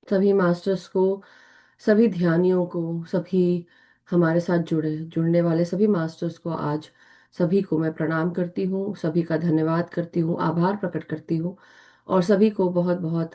सभी मास्टर्स को, सभी ध्यानियों को, सभी हमारे साथ जुड़ने वाले सभी मास्टर्स को आज सभी को मैं प्रणाम करती हूँ, सभी का धन्यवाद करती हूँ, आभार प्रकट करती हूँ। और सभी को बहुत बहुत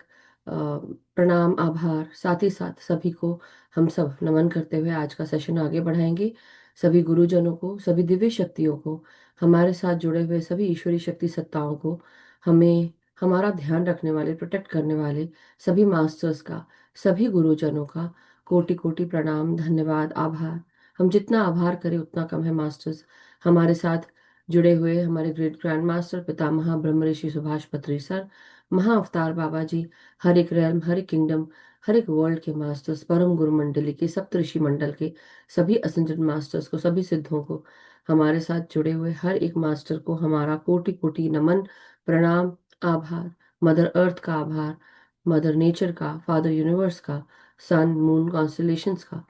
प्रणाम, आभार। साथ ही साथ सभी को हम सब नमन करते हुए आज का सेशन आगे बढ़ाएंगे। सभी गुरुजनों को, सभी दिव्य शक्तियों को, हमारे साथ जुड़े हुए सभी ईश्वरी शक्ति सत्ताओं को, हमें हमारा ध्यान रखने वाले, प्रोटेक्ट करने वाले सभी मास्टर्स का, सभी गुरुजनों का कोटि कोटि प्रणाम, धन्यवाद, आभार। हम जितना आभार करें उतना कम है मास्टर्स। हमारे साथ जुड़े हुए हमारे ग्रेट ग्रैंड मास्टर पितामह ब्रह्म ऋषि सुभाष पत्री सर, महा अवतार बाबा जी, हर एक रेल्म, हर एक किंगडम, हर एक वर्ल्ड के मास्टर्स, परम गुरु मंडली के, सप्तऋषि मंडल के सभी असेंडेड मास्टर्स को, सभी सिद्धों को, हमारे साथ जुड़े हुए हर एक मास्टर को हमारा कोटि कोटि नमन, प्रणाम, आभार। मदर अर्थ का आभार, मदर नेचर का, फादर यूनिवर्स का, सन मून कॉन्स्टलेशंस का,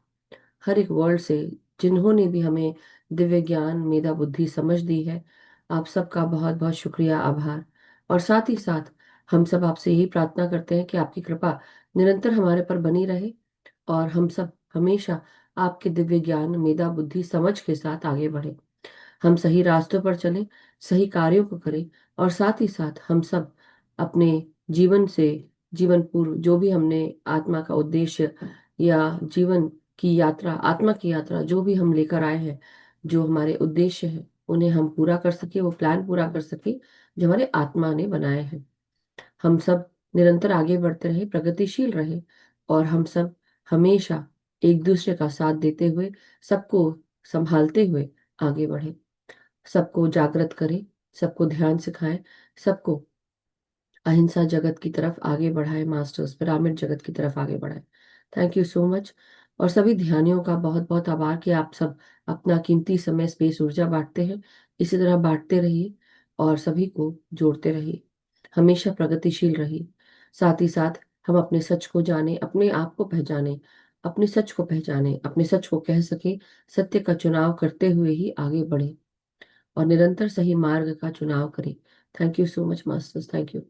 हर एक वर्ल्ड से जिन्होंने भी हमें दिव्य ज्ञान, मेधा, बुद्धि, समझ दी है, आप सबका बहुत बहुत शुक्रिया, आभार। और साथ ही साथ हम सब आपसे यही प्रार्थना करते हैं कि आपकी कृपा निरंतर हमारे पर बनी रहे और हम सब हमेशा आपके दिव्य ज्ञान, मेधा, बुद्धि, समझ के साथ आगे बढ़े। हम सही रास्तों पर चलें, सही कार्यों को करें और साथ ही साथ हम सब अपने जीवन से, जीवन पूर्व जो भी हमने आत्मा का उद्देश्य या जीवन की यात्रा, आत्मा की यात्रा जो भी हम लेकर आए हैं, जो हमारे उद्देश्य है, उन्हें हम पूरा कर सके, वो प्लान पूरा कर सके जो हमारे आत्मा ने बनाए हैं। हम सब निरंतर आगे बढ़ते रहे, प्रगतिशील रहे और हम सब हमेशा एक दूसरे का साथ देते हुए, सबको संभालते हुए आगे बढ़े, सबको जागृत करें, सबको ध्यान सिखाएं, सबको अहिंसा जगत की तरफ आगे बढ़ाए, मास्टर्स पिरामिड जगत की तरफ आगे बढ़ाए। Thank you so much. और सभी ध्यानियों का बहुत बहुत आभार कि आप सब अपना कीमती समय, स्पेस, ऊर्जा बांटते हैं। इसी तरह बांटते रहिए और सभी को जोड़ते रहिए, हमेशा प्रगतिशील रहिए। साथ ही साथ हम अपने सच को जाने, अपने आप को पहचाने, अपने सच को पहचाने, अपने सच को कह सके, सत्य का चुनाव करते हुए ही आगे बढ़े और निरंतर सही मार्ग का चुनाव करें। Thank you so much masters, thank you.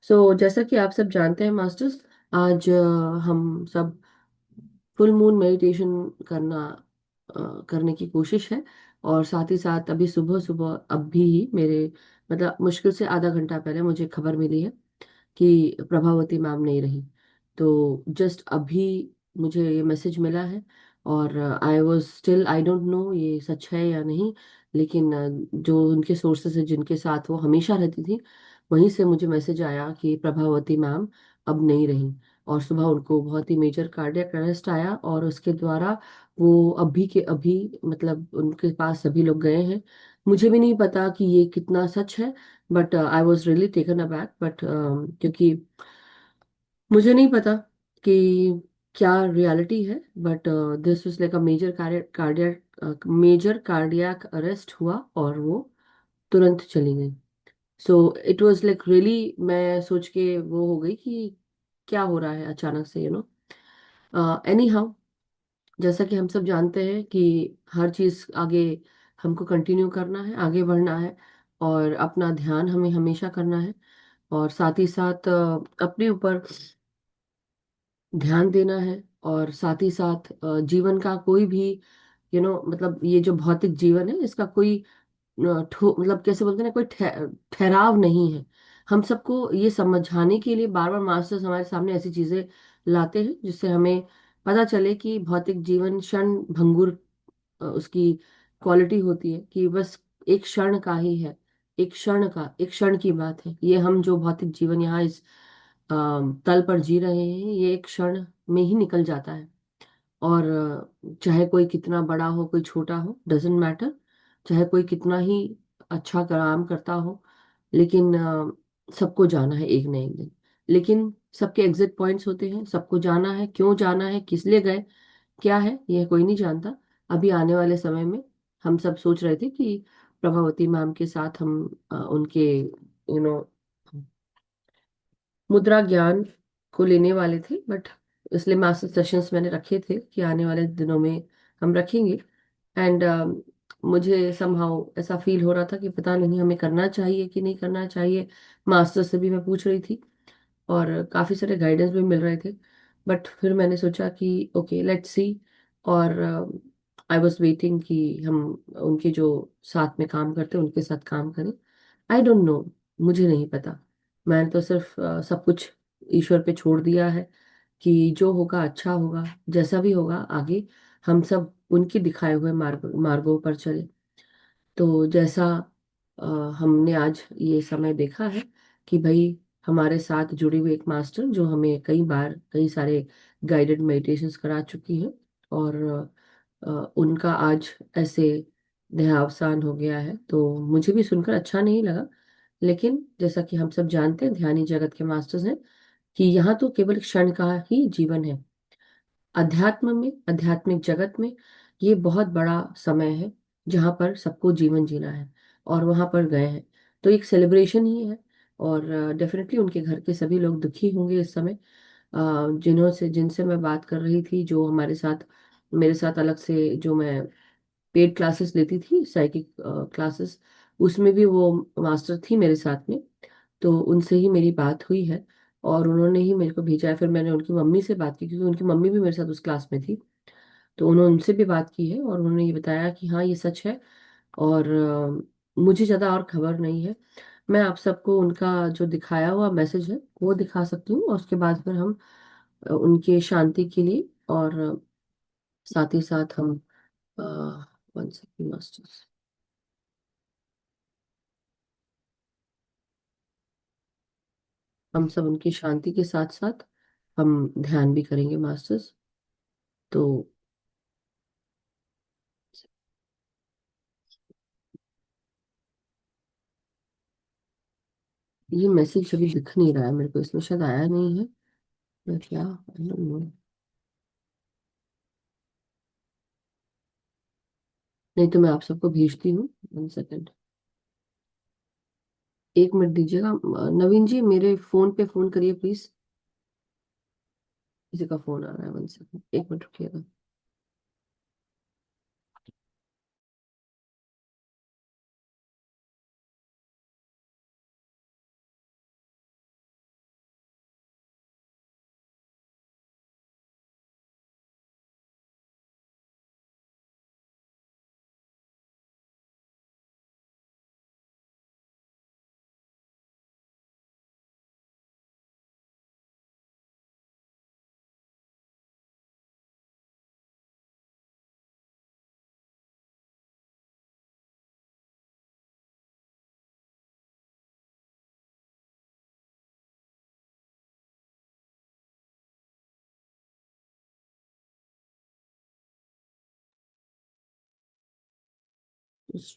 So जैसा कि आप सब जानते हैं मास्टर्स, आज हम सब फुल मून मेडिटेशन करने की कोशिश है। और साथ ही साथ अभी सुबह सुबह अभी ही मेरे, मतलब मुश्किल से आधा घंटा पहले मुझे खबर मिली है कि प्रभावती मैम नहीं रही। तो जस्ट अभी मुझे ये मैसेज मिला है और I was still, I don't know ये सच है या नहीं, लेकिन जो उनके सोर्सेस है जिनके साथ वो हमेशा रहती थी, वहीं से मुझे मैसेज आया कि प्रभावती मैम अब नहीं रही। और सुबह उनको बहुत ही मेजर कार्डियक अरेस्ट आया और उसके द्वारा वो अभी के अभी, मतलब उनके पास सभी लोग गए हैं। मुझे भी नहीं पता कि ये कितना सच है, but I was really taken aback, but क्योंकि मुझे नहीं पता कि क्या रियलिटी है, but this was like a major major cardiac arrest हुआ और वो तुरंत चली गई। So it was like really, मैं सोच के वो हो गई कि क्या हो रहा है अचानक से, एनी हाउ, जैसा कि हम सब जानते हैं कि हर चीज आगे हमको कंटिन्यू करना है, आगे बढ़ना है और अपना ध्यान हमें हमेशा करना है और साथ ही साथ अपने ऊपर ध्यान देना है। और साथ ही साथ जीवन का कोई भी, मतलब ये जो भौतिक जीवन है इसका कोई मतलब कैसे बोलते हैं ना, कोई ठहराव नहीं है। हम सबको ये समझाने के लिए बार बार मास्टर्स हमारे सामने ऐसी चीजें लाते हैं जिससे हमें पता चले कि भौतिक जीवन क्षण भंगुर उसकी क्वालिटी होती है, कि बस एक क्षण का ही है, एक क्षण का, एक क्षण की बात है। ये हम जो भौतिक जीवन यहाँ इस तल पर जी रहे हैं, ये एक क्षण में ही निकल जाता है। और चाहे कोई कितना बड़ा हो, कोई छोटा हो, डजेंट मैटर, चाहे कोई कितना ही अच्छा काम करता हो, लेकिन सबको जाना है एक न एक दिन। लेकिन सबके एग्जिट पॉइंट्स होते हैं, सबको जाना है, क्यों जाना है, किस लिए गए, क्या है, यह कोई नहीं जानता। अभी आने वाले समय में हम सब सोच रहे थे कि प्रभावती मैम के साथ हम उनके नो मुद्रा ज्ञान को लेने वाले थे, बट इसलिए मास्टर सेशंस मैंने रखे थे कि आने वाले दिनों में हम रखेंगे। एंड मुझे समहाउ ऐसा फील हो रहा था कि पता नहीं हमें करना चाहिए कि नहीं करना चाहिए। मास्टर से भी मैं पूछ रही थी और काफ़ी सारे गाइडेंस भी मिल रहे थे, बट फिर मैंने सोचा कि ओके लेट्स सी। और आई वॉज वेटिंग कि हम उनके जो साथ में काम करते हैं उनके साथ काम करें। आई डोंट नो, मुझे नहीं पता। मैंने तो सिर्फ सब कुछ ईश्वर पे छोड़ दिया है कि जो होगा अच्छा होगा, जैसा भी होगा आगे हम सब उनके दिखाए हुए मार्गों पर चले। तो जैसा अ, हमने आज ये समय देखा है कि भाई हमारे साथ जुड़ी हुई एक मास्टर जो हमें कई बार कई सारे गाइडेड मेडिटेशंस करा चुकी है, और उनका आज ऐसे देहावसान हो गया है, तो मुझे भी सुनकर अच्छा नहीं लगा। लेकिन जैसा कि हम सब जानते हैं, ध्यानी जगत के मास्टर्स हैं कि यहाँ तो केवल क्षण का ही जीवन है। अध्यात्म में, आध्यात्मिक जगत में ये बहुत बड़ा समय है जहाँ पर सबको जीवन जीना है, और वहां पर गए हैं तो एक सेलिब्रेशन ही है। और डेफिनेटली उनके घर के सभी लोग दुखी होंगे इस समय। जिन्हों से जिनसे मैं बात कर रही थी, जो हमारे साथ मेरे साथ अलग से जो मैं पेड क्लासेस लेती थी, साइकिक क्लासेस, उसमें भी वो मास्टर थी मेरे साथ में। तो उनसे ही मेरी बात हुई है, और उन्होंने ही मेरे को भेजा है। फिर मैंने उनकी मम्मी से बात की क्योंकि उनकी मम्मी भी मेरे साथ उस क्लास में थी। तो उन्होंने उनसे भी बात की है और उन्होंने ये बताया कि हाँ ये सच है। और मुझे ज़्यादा और खबर नहीं है। मैं आप सबको उनका जो दिखाया हुआ मैसेज है वो दिखा सकती हूँ, और उसके बाद फिर हम उनके शांति के लिए, और साथ ही साथ हम वन सेकंड मास्टर्स, हम सब उनकी शांति के साथ साथ हम ध्यान भी करेंगे मास्टर्स। तो ये मैसेज अभी दिख नहीं रहा है मेरे को, इसमें शायद आया नहीं है। मैं क्या, I don't know। नहीं तो मैं आप सबको भेजती हूँ, वन सेकंड, एक मिनट दीजिएगा। नवीन जी मेरे फोन पे फोन करिए प्लीज। किसी का फोन आ रहा है, वन सेकंड, एक मिनट रुकिएगा।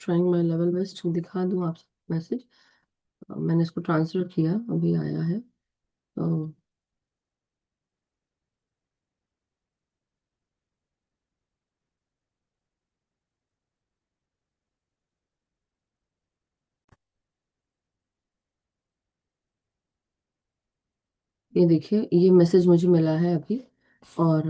ट्राइंग माई लेवल बेस्ट, दिखा दूँ आप मैसेज। मैंने इसको ट्रांसफर किया, अभी आया है। तो ये देखिए, ये मैसेज मुझे मिला है अभी। और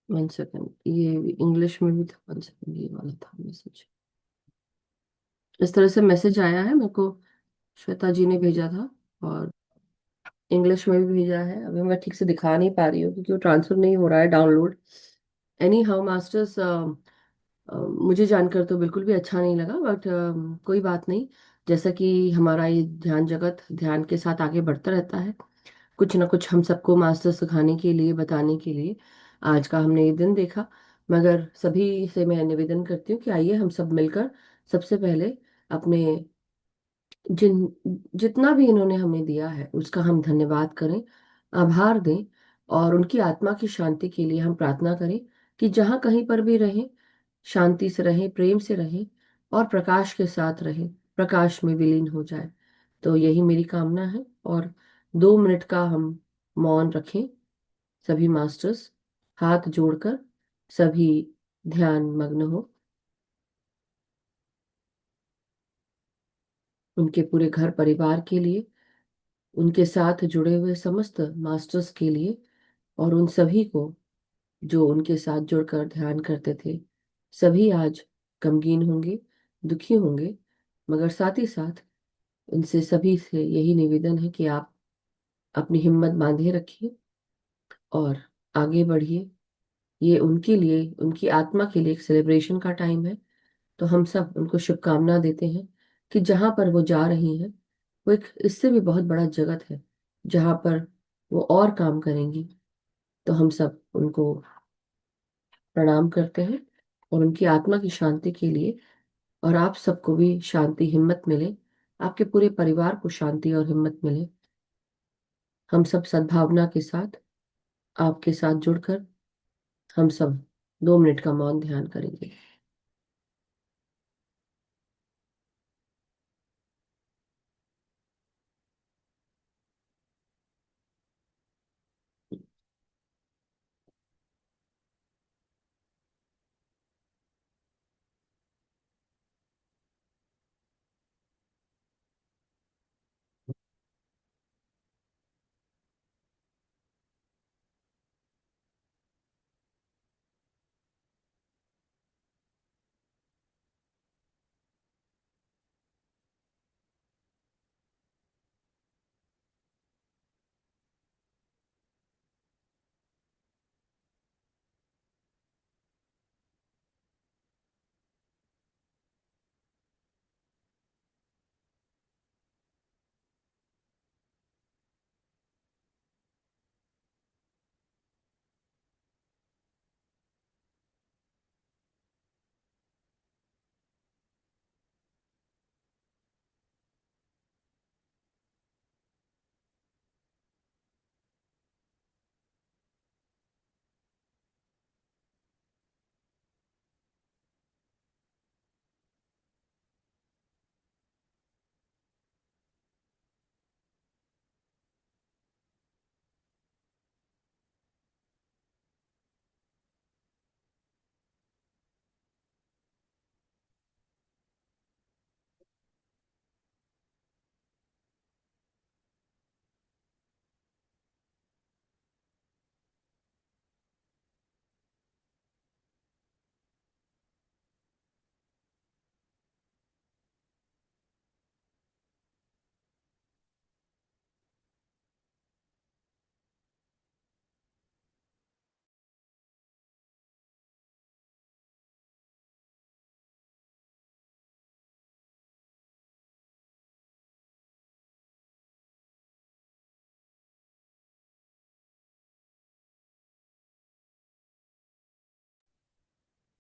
वन सेकंड, ये इंग्लिश में भी था, वन सेकंड, ये वाला था मैसेज। इस तरह से मैसेज आया है मेरे को, श्वेता जी ने भेजा था, और इंग्लिश में भी भेजा है। अभी मैं ठीक से दिखा नहीं पा रही हूँ क्योंकि वो ट्रांसफर नहीं हो रहा है, डाउनलोड। एनी हाउ मास्टर्स, मुझे जानकर तो बिल्कुल भी अच्छा नहीं लगा, बट कोई बात नहीं। जैसा कि हमारा ये ध्यान जगत ध्यान के साथ आगे बढ़ता रहता है, कुछ ना कुछ हम सबको मास्टर सिखाने के लिए, बताने के लिए आज का हमने ये दिन देखा। मगर सभी से मैं निवेदन करती हूँ कि आइए हम सब मिलकर सबसे पहले अपने जिन जितना भी इन्होंने हमें दिया है उसका हम धन्यवाद करें, आभार दें, और उनकी आत्मा की शांति के लिए हम प्रार्थना करें कि जहाँ कहीं पर भी रहें, शांति से रहें, प्रेम से रहें, और प्रकाश के साथ रहें, प्रकाश में विलीन हो जाए। तो यही मेरी कामना है। और 2 मिनट का हम मौन रखें, सभी मास्टर्स हाथ जोड़कर, सभी ध्यान मग्न हो, उनके पूरे घर परिवार के लिए, उनके साथ जुड़े हुए समस्त मास्टर्स के लिए, और उन सभी को जो उनके साथ जुड़कर ध्यान करते थे, सभी आज गमगीन होंगे, दुखी होंगे। मगर साथ ही साथ उनसे सभी से यही निवेदन है कि आप अपनी हिम्मत बांधे रखिए और आगे बढ़िए। ये उनके लिए, उनकी आत्मा के लिए एक सेलिब्रेशन का टाइम है। तो हम सब उनको शुभकामना देते हैं कि जहां पर वो जा रही हैं, वो एक इससे भी बहुत बड़ा जगत है जहां पर वो और काम करेंगी। तो हम सब उनको प्रणाम करते हैं और उनकी आत्मा की शांति के लिए, और आप सबको भी शांति हिम्मत मिले, आपके पूरे परिवार को शांति और हिम्मत मिले। हम सब सद्भावना के साथ आपके साथ जुड़कर हम सब 2 मिनट का मौन ध्यान करेंगे।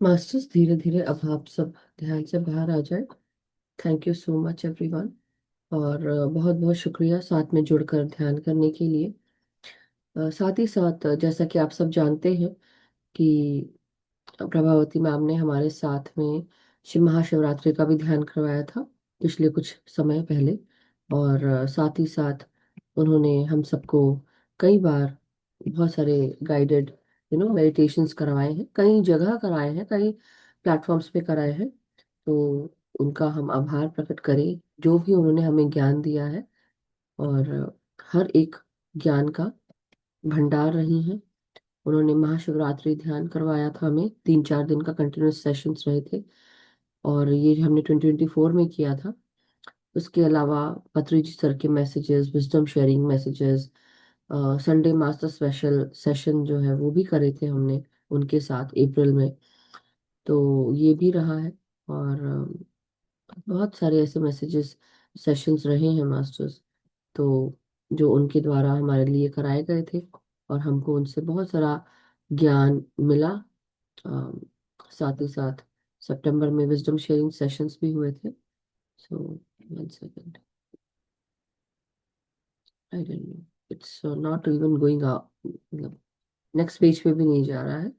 मास्टर्स, धीरे धीरे अब आप सब ध्यान से बाहर आ जाए। Thank you so much everyone. और बहुत बहुत शुक्रिया साथ में जुड़कर ध्यान करने के लिए। साथ ही साथ जैसा कि आप सब जानते हैं कि प्रभावती मैम ने हमारे साथ में शिव महाशिवरात्रि का भी ध्यान करवाया था पिछले कुछ समय पहले। और साथ ही साथ उन्होंने हम सबको कई बार बहुत सारे गाइडेड मेडिटेशंस करवाए हैं, कई जगह कराए हैं, कई प्लेटफॉर्म्स पे कराए हैं। तो उनका हम आभार प्रकट करें, जो भी उन्होंने हमें ज्ञान दिया है। और हर एक ज्ञान का भंडार रही हैं। उन्होंने महाशिवरात्रि ध्यान करवाया था हमें, 3-4 दिन का कंटिन्यूस सेशंस रहे थे। और ये हमने 2024 में किया था। उसके अलावा पत्री जी सर के messages, wisdom sharing messages, Sunday master special session जो है वो भी करे थे हमने उनके साथ अप्रैल में। तो ये भी रहा है। और बहुत सारे ऐसे मैसेजेस, सेशंस रहे हैं मास्टर्स, तो जो उनके द्वारा हमारे लिए कराए गए थे। और हमको उनसे बहुत सारा ज्ञान मिला। अम, साथ ही साथ सितंबर में विजडम शेयरिंग सेशंस भी हुए थे। सो 1 second, I don't know, it's not even going up, मतलब नेक्स्ट पेज पे भी नहीं जा रहा है।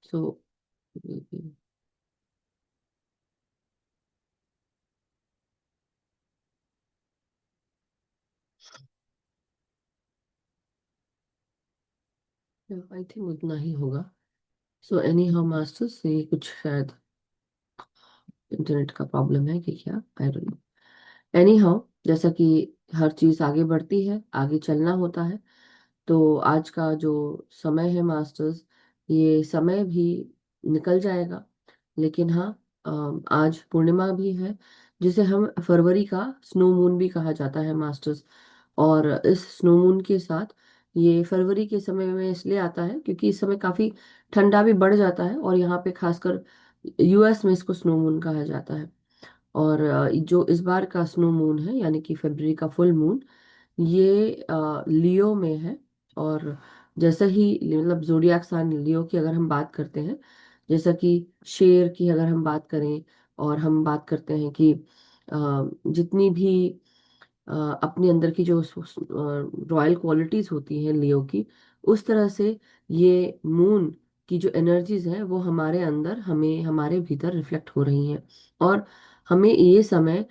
सो आई थिंक उतना ही होगा। सो एनी हाउ मास्टर्स, ये कुछ शायद इंटरनेट का प्रॉब्लम है कि क्या, I don't know. Any how, जैसा कि हर चीज आगे बढ़ती है, आगे चलना होता है। तो आज का जो समय है मास्टर्स, ये समय भी निकल जाएगा। लेकिन हाँ, आज पूर्णिमा भी है, जिसे हम फरवरी का स्नो मून भी कहा जाता है मास्टर्स। और इस स्नो मून के साथ, ये फरवरी के समय में इसलिए आता है क्योंकि इस समय काफी ठंडा भी बढ़ जाता है, और यहाँ पे खासकर यूएस में इसको स्नो मून कहा जाता है। और जो इस बार का स्नो मून है, यानी कि फरवरी का फुल मून, ये लियो में है। और जैसे ही, मतलब जोडियाक साइन लियो की अगर हम बात करते हैं, जैसा कि शेर की अगर हम बात करें, और हम बात करते हैं कि जितनी भी अपने अंदर की जो रॉयल क्वालिटीज होती हैं लियो की, उस तरह से ये मून की जो एनर्जीज हैं वो हमारे अंदर, हमें हमारे भीतर रिफ्लेक्ट हो रही हैं। और हमें ये समय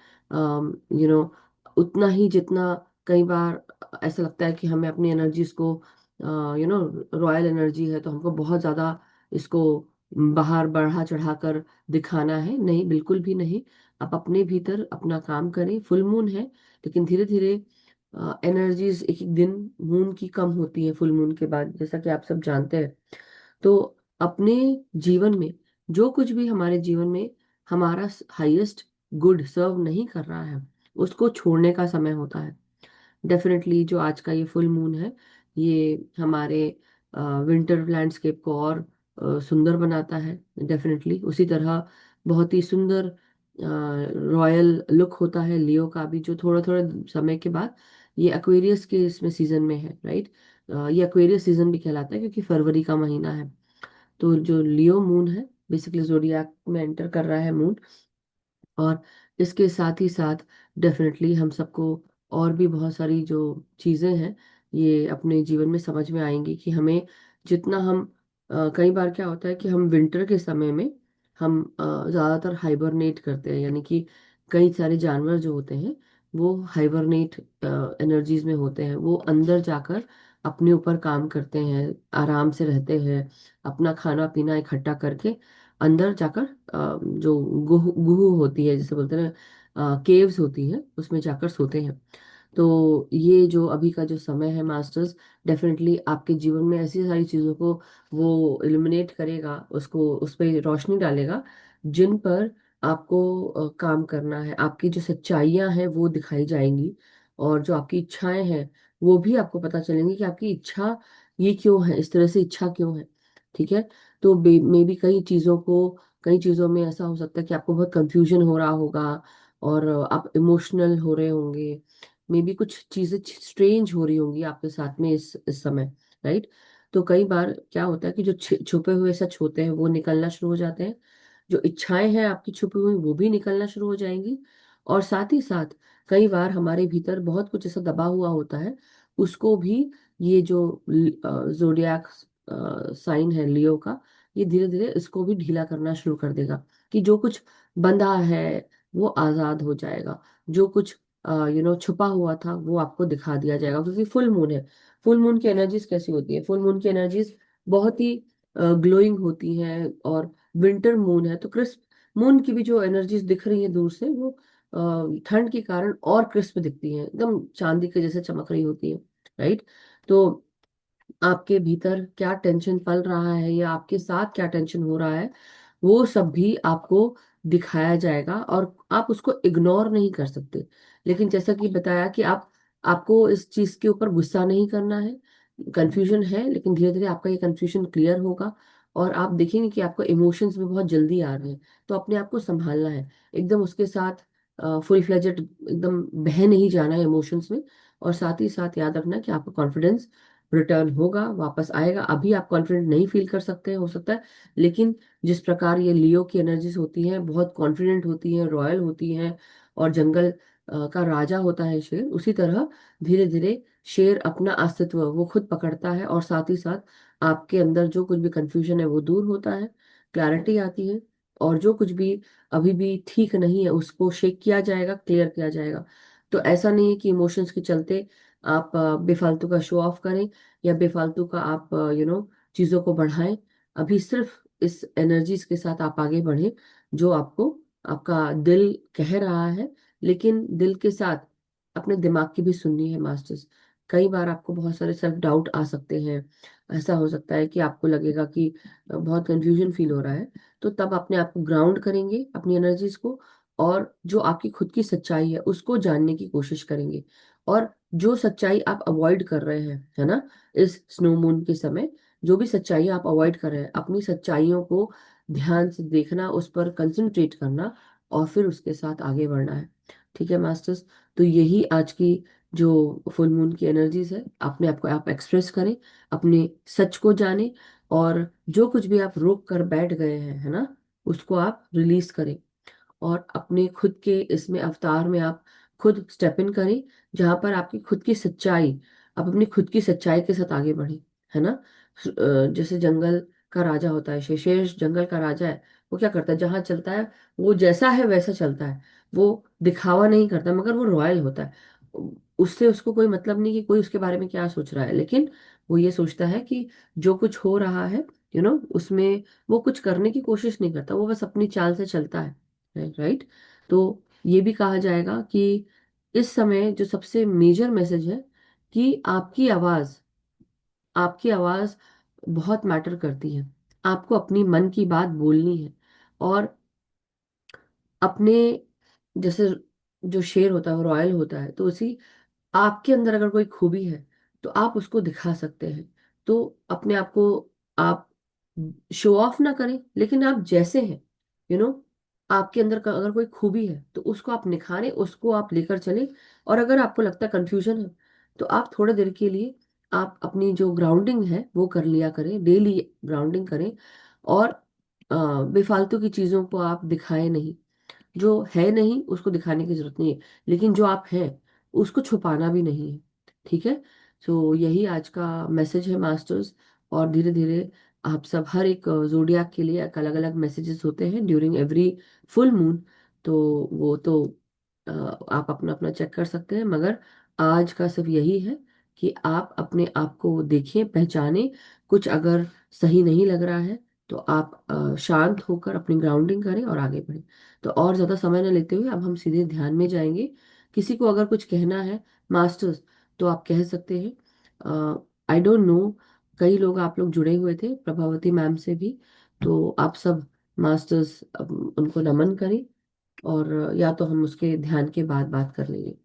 उतना ही, जितना कई बार ऐसा लगता है कि हमें अपनी एनर्जीज को, रॉयल एनर्जी है तो हमको बहुत ज़्यादा इसको बाहर बढ़ा चढ़ा कर दिखाना है, नहीं, बिल्कुल भी नहीं। आप अपने भीतर अपना काम करें, फुल मून है, लेकिन धीरे धीरे एनर्जीज एक एक दिन मून की कम होती है फुल मून के बाद, जैसा कि आप सब जानते हैं। तो अपने जीवन में जो कुछ भी हमारे जीवन में हमारा हाईएस्ट गुड सर्व नहीं कर रहा है, उसको छोड़ने का समय होता है। डेफिनेटली जो आज का ये फुल मून है, ये हमारे विंटर लैंडस्केप को और सुंदर बनाता है। डेफिनेटली उसी तरह बहुत ही सुंदर रॉयल लुक होता है लियो का भी, जो थोड़ा थोड़ा समय के बाद, ये एक्वेरियस के इसमें सीजन में है, राइट। ये एक्वेरियस सीजन भी कहलाता है क्योंकि फरवरी का महीना है। तो जो लियो मून है, बेसिकली जोडियाक में एंटर कर रहा है मून। और इसके साथ ही साथ डेफिनेटली हम सबको और भी बहुत सारी जो चीज़ें हैं, ये अपने जीवन में समझ में आएंगी कि हमें जितना हम, कई बार क्या होता है कि हम विंटर के समय में हम ज़्यादातर हाइबरनेट करते हैं, यानी कि कई सारे जानवर जो होते हैं वो हाइबरनेट एनर्जीज में होते हैं, वो अंदर जाकर अपने ऊपर काम करते हैं, आराम से रहते हैं, अपना खाना पीना इकट्ठा करके अंदर जाकर जो गुहू होती है, जैसे बोलते हैं ना, केव्स होती हैं, उसमें जाकर सोते हैं। तो ये जो अभी का जो समय है मास्टर्स, डेफिनेटली आपके जीवन में ऐसी सारी चीज़ों को वो इल्यूमिनेट करेगा, उसको उस पर रोशनी डालेगा, जिन पर आपको काम करना है। आपकी जो सच्चाइयाँ हैं वो दिखाई जाएंगी, और जो आपकी इच्छाएं हैं वो भी आपको पता चलेंगी कि आपकी इच्छा ये क्यों है, इस तरह से इच्छा क्यों है। ठीक है। तो मे बी कई चीज़ों में ऐसा हो सकता है कि आपको बहुत कंफ्यूजन हो रहा होगा, और आप इमोशनल हो रहे होंगे, मे बी कुछ चीजें स्ट्रेंज हो रही होंगी आपके साथ में इस समय, राइट। तो कई बार क्या होता है कि जो छुपे हुए सच होते हैं वो निकलना शुरू हो जाते हैं, जो इच्छाएं हैं आपकी छुपी हुई वो भी निकलना शुरू हो जाएंगी। और साथ ही साथ कई बार हमारे भीतर बहुत कुछ ऐसा दबा हुआ होता है, उसको भी ये जो जोडियाक साइन है लियो का, ये धीरे धीरे इसको भी ढीला करना शुरू कर देगा, कि जो कुछ बंधा है वो आजाद हो जाएगा, जो कुछ छुपा हुआ था वो आपको दिखा दिया जाएगा, क्योंकि फुल मून है। फुल मून की एनर्जीज कैसी होती है? फुल मून की एनर्जीज बहुत ही ग्लोइंग होती हैं। और विंटर मून है तो क्रिस्प, मून की भी जो एनर्जीज दिख रही है दूर से, वो ठंड के कारण और क्रिस्प दिखती हैं, एकदम चांदी के जैसे चमक रही होती है, राइट। तो आपके भीतर क्या टेंशन पल रहा है, या आपके साथ क्या टेंशन हो रहा है, वो सब भी आपको दिखाया जाएगा, और आप उसको इग्नोर नहीं कर सकते। लेकिन जैसा कि बताया कि आपको इस चीज के ऊपर गुस्सा नहीं करना है। कंफ्यूजन है, लेकिन धीरे धीरे आपका ये कंफ्यूजन क्लियर होगा, और आप देखेंगे कि आपको इमोशंस में बहुत जल्दी आ रहे हैं, तो अपने आप को संभालना है, एकदम उसके साथ फुल फ्लेजेड एकदम बह नहीं जाना है इमोशंस में। और साथ ही साथ याद रखना कि आपका कॉन्फिडेंस रिटर्न होगा, वापस आएगा। अभी आप कॉन्फिडेंट नहीं फील कर सकते हैं, हो सकता है, लेकिन जिस प्रकार ये लियो की एनर्जीज होती हैं, बहुत कॉन्फिडेंट होती हैं, रॉयल होती हैं, और जंगल का राजा होता है शेर, उसी तरह धीरे धीरे शेर अपना अस्तित्व वो खुद पकड़ता है, और साथ ही साथ आपके अंदर जो कुछ भी कंफ्यूजन है वो दूर होता है, क्लैरिटी आती है, और जो कुछ भी अभी भी ठीक नहीं है उसको शेक किया जाएगा, क्लियर किया जाएगा। तो ऐसा नहीं है कि इमोशंस के चलते आप बेफालतू का शो ऑफ करें, या बेफालतू का आप चीज़ों को बढ़ाएं। अभी सिर्फ इस एनर्जीज के साथ आप आगे बढ़ें, जो आपको आपका दिल कह रहा है, लेकिन दिल के साथ अपने दिमाग की भी सुननी है मास्टर्स। कई बार आपको बहुत सारे सेल्फ डाउट आ सकते हैं। ऐसा हो सकता है कि आपको लगेगा कि बहुत कंफ्यूजन फील हो रहा है। तो तब अपने आप को ग्राउंड करेंगे, अपनी एनर्जीज को, और जो आपकी खुद की सच्चाई है उसको जानने की कोशिश करेंगे। और जो सच्चाई आप अवॉइड कर रहे हैं, है ना, इस स्नो मून के समय, जो भी सच्चाई आप अवॉइड कर रहे हैं, अपनी सच्चाइयों को ध्यान से देखना, उस पर कंसंट्रेट करना, और फिर उसके साथ आगे बढ़ना है। ठीक है मास्टर्स। तो यही आज की जो फुल मून की एनर्जीज है, अपने आप को आप एक्सप्रेस करें, अपने सच को जानें, और जो कुछ भी आप रोक कर बैठ गए हैं, है ना, उसको आप रिलीज करें। और अपने खुद के इसमें अवतार में आप खुद स्टेप इन करें, जहां पर आपकी खुद की सच्चाई, आप अपनी खुद की सच्चाई के साथ आगे बढ़े, है ना। जैसे जंगल का राजा होता है, शेर जंगल का राजा है। वो क्या करता है, जहां चलता है वो जैसा है वैसा चलता है। वो दिखावा नहीं करता, मगर वो रॉयल होता है। उससे उसको कोई मतलब नहीं कि कोई उसके बारे में क्या सोच रहा है, लेकिन वो ये सोचता है कि जो कुछ हो रहा है, उसमें वो कुछ करने की कोशिश नहीं करता, वो बस अपनी चाल से चलता है। राइट। तो ये भी कहा जाएगा कि इस समय जो सबसे मेजर मैसेज है कि आपकी आवाज बहुत मैटर करती है। आपको अपनी मन की बात बोलनी है। और अपने, जैसे जो शेर होता है वो रॉयल होता है, तो उसी आपके अंदर अगर कोई खूबी है तो आप उसको दिखा सकते हैं। तो अपने आप को आप शो ऑफ ना करें, लेकिन आप जैसे हैं, यू नो आपके अंदर का अगर कोई खूबी है तो उसको आप निखारें, उसको आप लेकर चलें। और अगर आपको लगता है कंफ्यूजन है, तो आप थोड़ी देर के लिए आप अपनी जो ग्राउंडिंग है वो कर लिया करें, डेली ग्राउंडिंग करें। और बेफालतू की चीजों को आप दिखाएं नहीं। जो है नहीं उसको दिखाने की जरूरत नहीं है, लेकिन जो आप हैं उसको छुपाना भी नहीं है। ठीक है। तो यही आज का मैसेज है मास्टर्स। और धीरे धीरे आप सब, हर एक जोडियाक के लिए एक अलग अलग मैसेजेस होते हैं ड्यूरिंग एवरी फुल मून। तो वो तो आप अपना अपना चेक कर सकते हैं, मगर आज का सिर्फ यही है कि आप अपने आप को देखें, पहचानें। कुछ अगर सही नहीं लग रहा है तो आप शांत होकर अपनी ग्राउंडिंग करें और आगे बढ़ें। तो और ज्यादा समय न लेते हुए अब हम सीधे ध्यान में जाएंगे। किसी को अगर कुछ कहना है मास्टर्स, तो आप कह सकते हैं। आई डोंट नो, कई लोग आप लोग जुड़े हुए थे प्रभावती मैम से भी। तो आप सब मास्टर्स उनको नमन करें, और या तो हम उसके ध्यान के बाद बात कर लेंगे।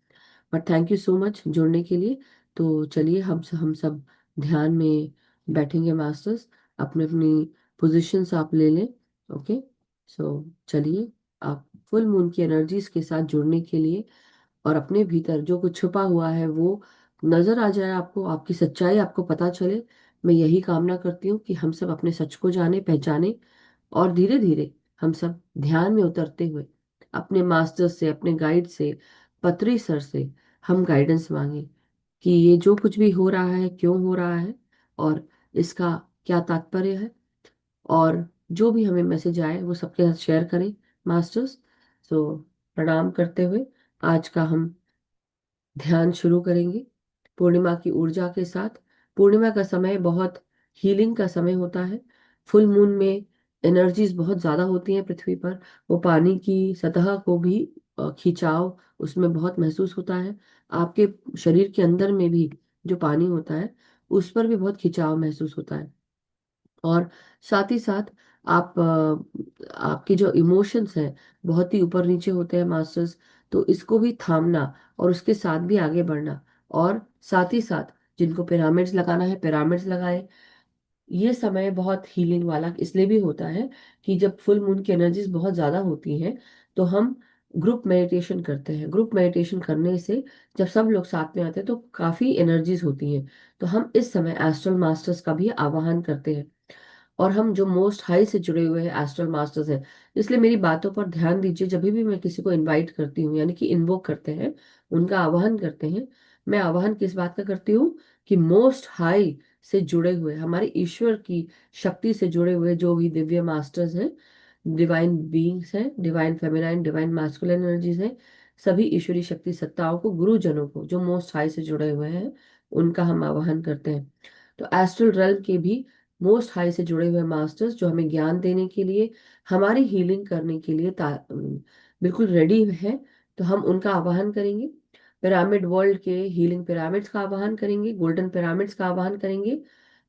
But thank you so much जुड़ने के लिए। तो चलिए हम सब ध्यान में बैठेंगे मास्टर्स। अपनी अपनी पोजीशंस आप ले लें। ओके। सो चलिए, आप फुल मून की एनर्जीज के साथ जुड़ने के लिए, और अपने भीतर जो कुछ छुपा हुआ है वो नजर आ जाए आपको, आपकी सच्चाई आपको पता चले। मैं यही कामना करती हूँ कि हम सब अपने सच को जाने, पहचाने, और धीरे धीरे हम सब ध्यान में उतरते हुए अपने मास्टर से, अपने गाइड से, पत्री सर से हम गाइडेंस मांगे कि ये जो कुछ भी हो रहा है क्यों हो रहा है, और इसका क्या तात्पर्य है। और जो भी हमें मैसेज आए वो सबके साथ शेयर करें मास्टर्स। सो प्रणाम करते हुए आज का हम ध्यान शुरू करेंगे पूर्णिमा की ऊर्जा के साथ। पूर्णिमा का समय बहुत हीलिंग का समय होता है। फुल मून में एनर्जीज बहुत ज्यादा होती हैं पृथ्वी पर। वो पानी की सतह को भी खिंचाव उसमें बहुत महसूस होता है। आपके शरीर के अंदर में भी जो पानी होता है उस पर भी बहुत खिंचाव महसूस होता है। और साथ ही साथ आप आपके जो इमोशंस हैं बहुत ही ऊपर नीचे होते हैं मास्टर्स। तो इसको भी थामना और उसके साथ भी आगे बढ़ना। और साथ ही साथ जिनको पिरामिड्स लगाना है पिरामिड्स लगाएं। ये समय बहुत हीलिंग वाला इसलिए भी होता है कि जब फुल मून की एनर्जीज बहुत ज्यादा होती हैं तो हम ग्रुप मेडिटेशन करते हैं। ग्रुप मेडिटेशन करने से जब सब लोग साथ में आते हैं तो काफी एनर्जीज होती हैं। तो हम इस समय एस्ट्रल मास्टर्स का भी आवाहन करते हैं। और हम जो मोस्ट हाई से जुड़े हुए हैं एस्ट्रल मास्टर्स हैं। इसलिए मेरी बातों पर ध्यान दीजिए, जब भी मैं किसी को इनवाइट करती हूँ, यानी कि इन्वोक करते हैं, उनका आवाहन करते हैं। मैं आवाहन किस बात का करती हूँ कि मोस्ट हाई से जुड़े हुए, हमारे ईश्वर की शक्ति से जुड़े हुए जो भी दिव्य मास्टर्स हैं, डिवाइन बीइंग्स हैं, divine feminine, divine masculine energies हैं, सभी ईश्वरी शक्ति सत्ताओं को, गुरुजनों को जो मोस्ट हाई से जुड़े हुए हैं, उनका हम आवाहन करते हैं। तो एस्ट्रल रेल्म के भी मोस्ट हाई से जुड़े हुए मास्टर्स जो हमें ज्ञान देने के लिए, हमारी हीलिंग करने के लिए बिल्कुल रेडी है। तो हम उनका आवाहन करेंगे। पिरामिड वर्ल्ड के हीलिंग पिरामिड्स का आवाहन करेंगे, गोल्डन पिरामिड्स का आवाहन करेंगे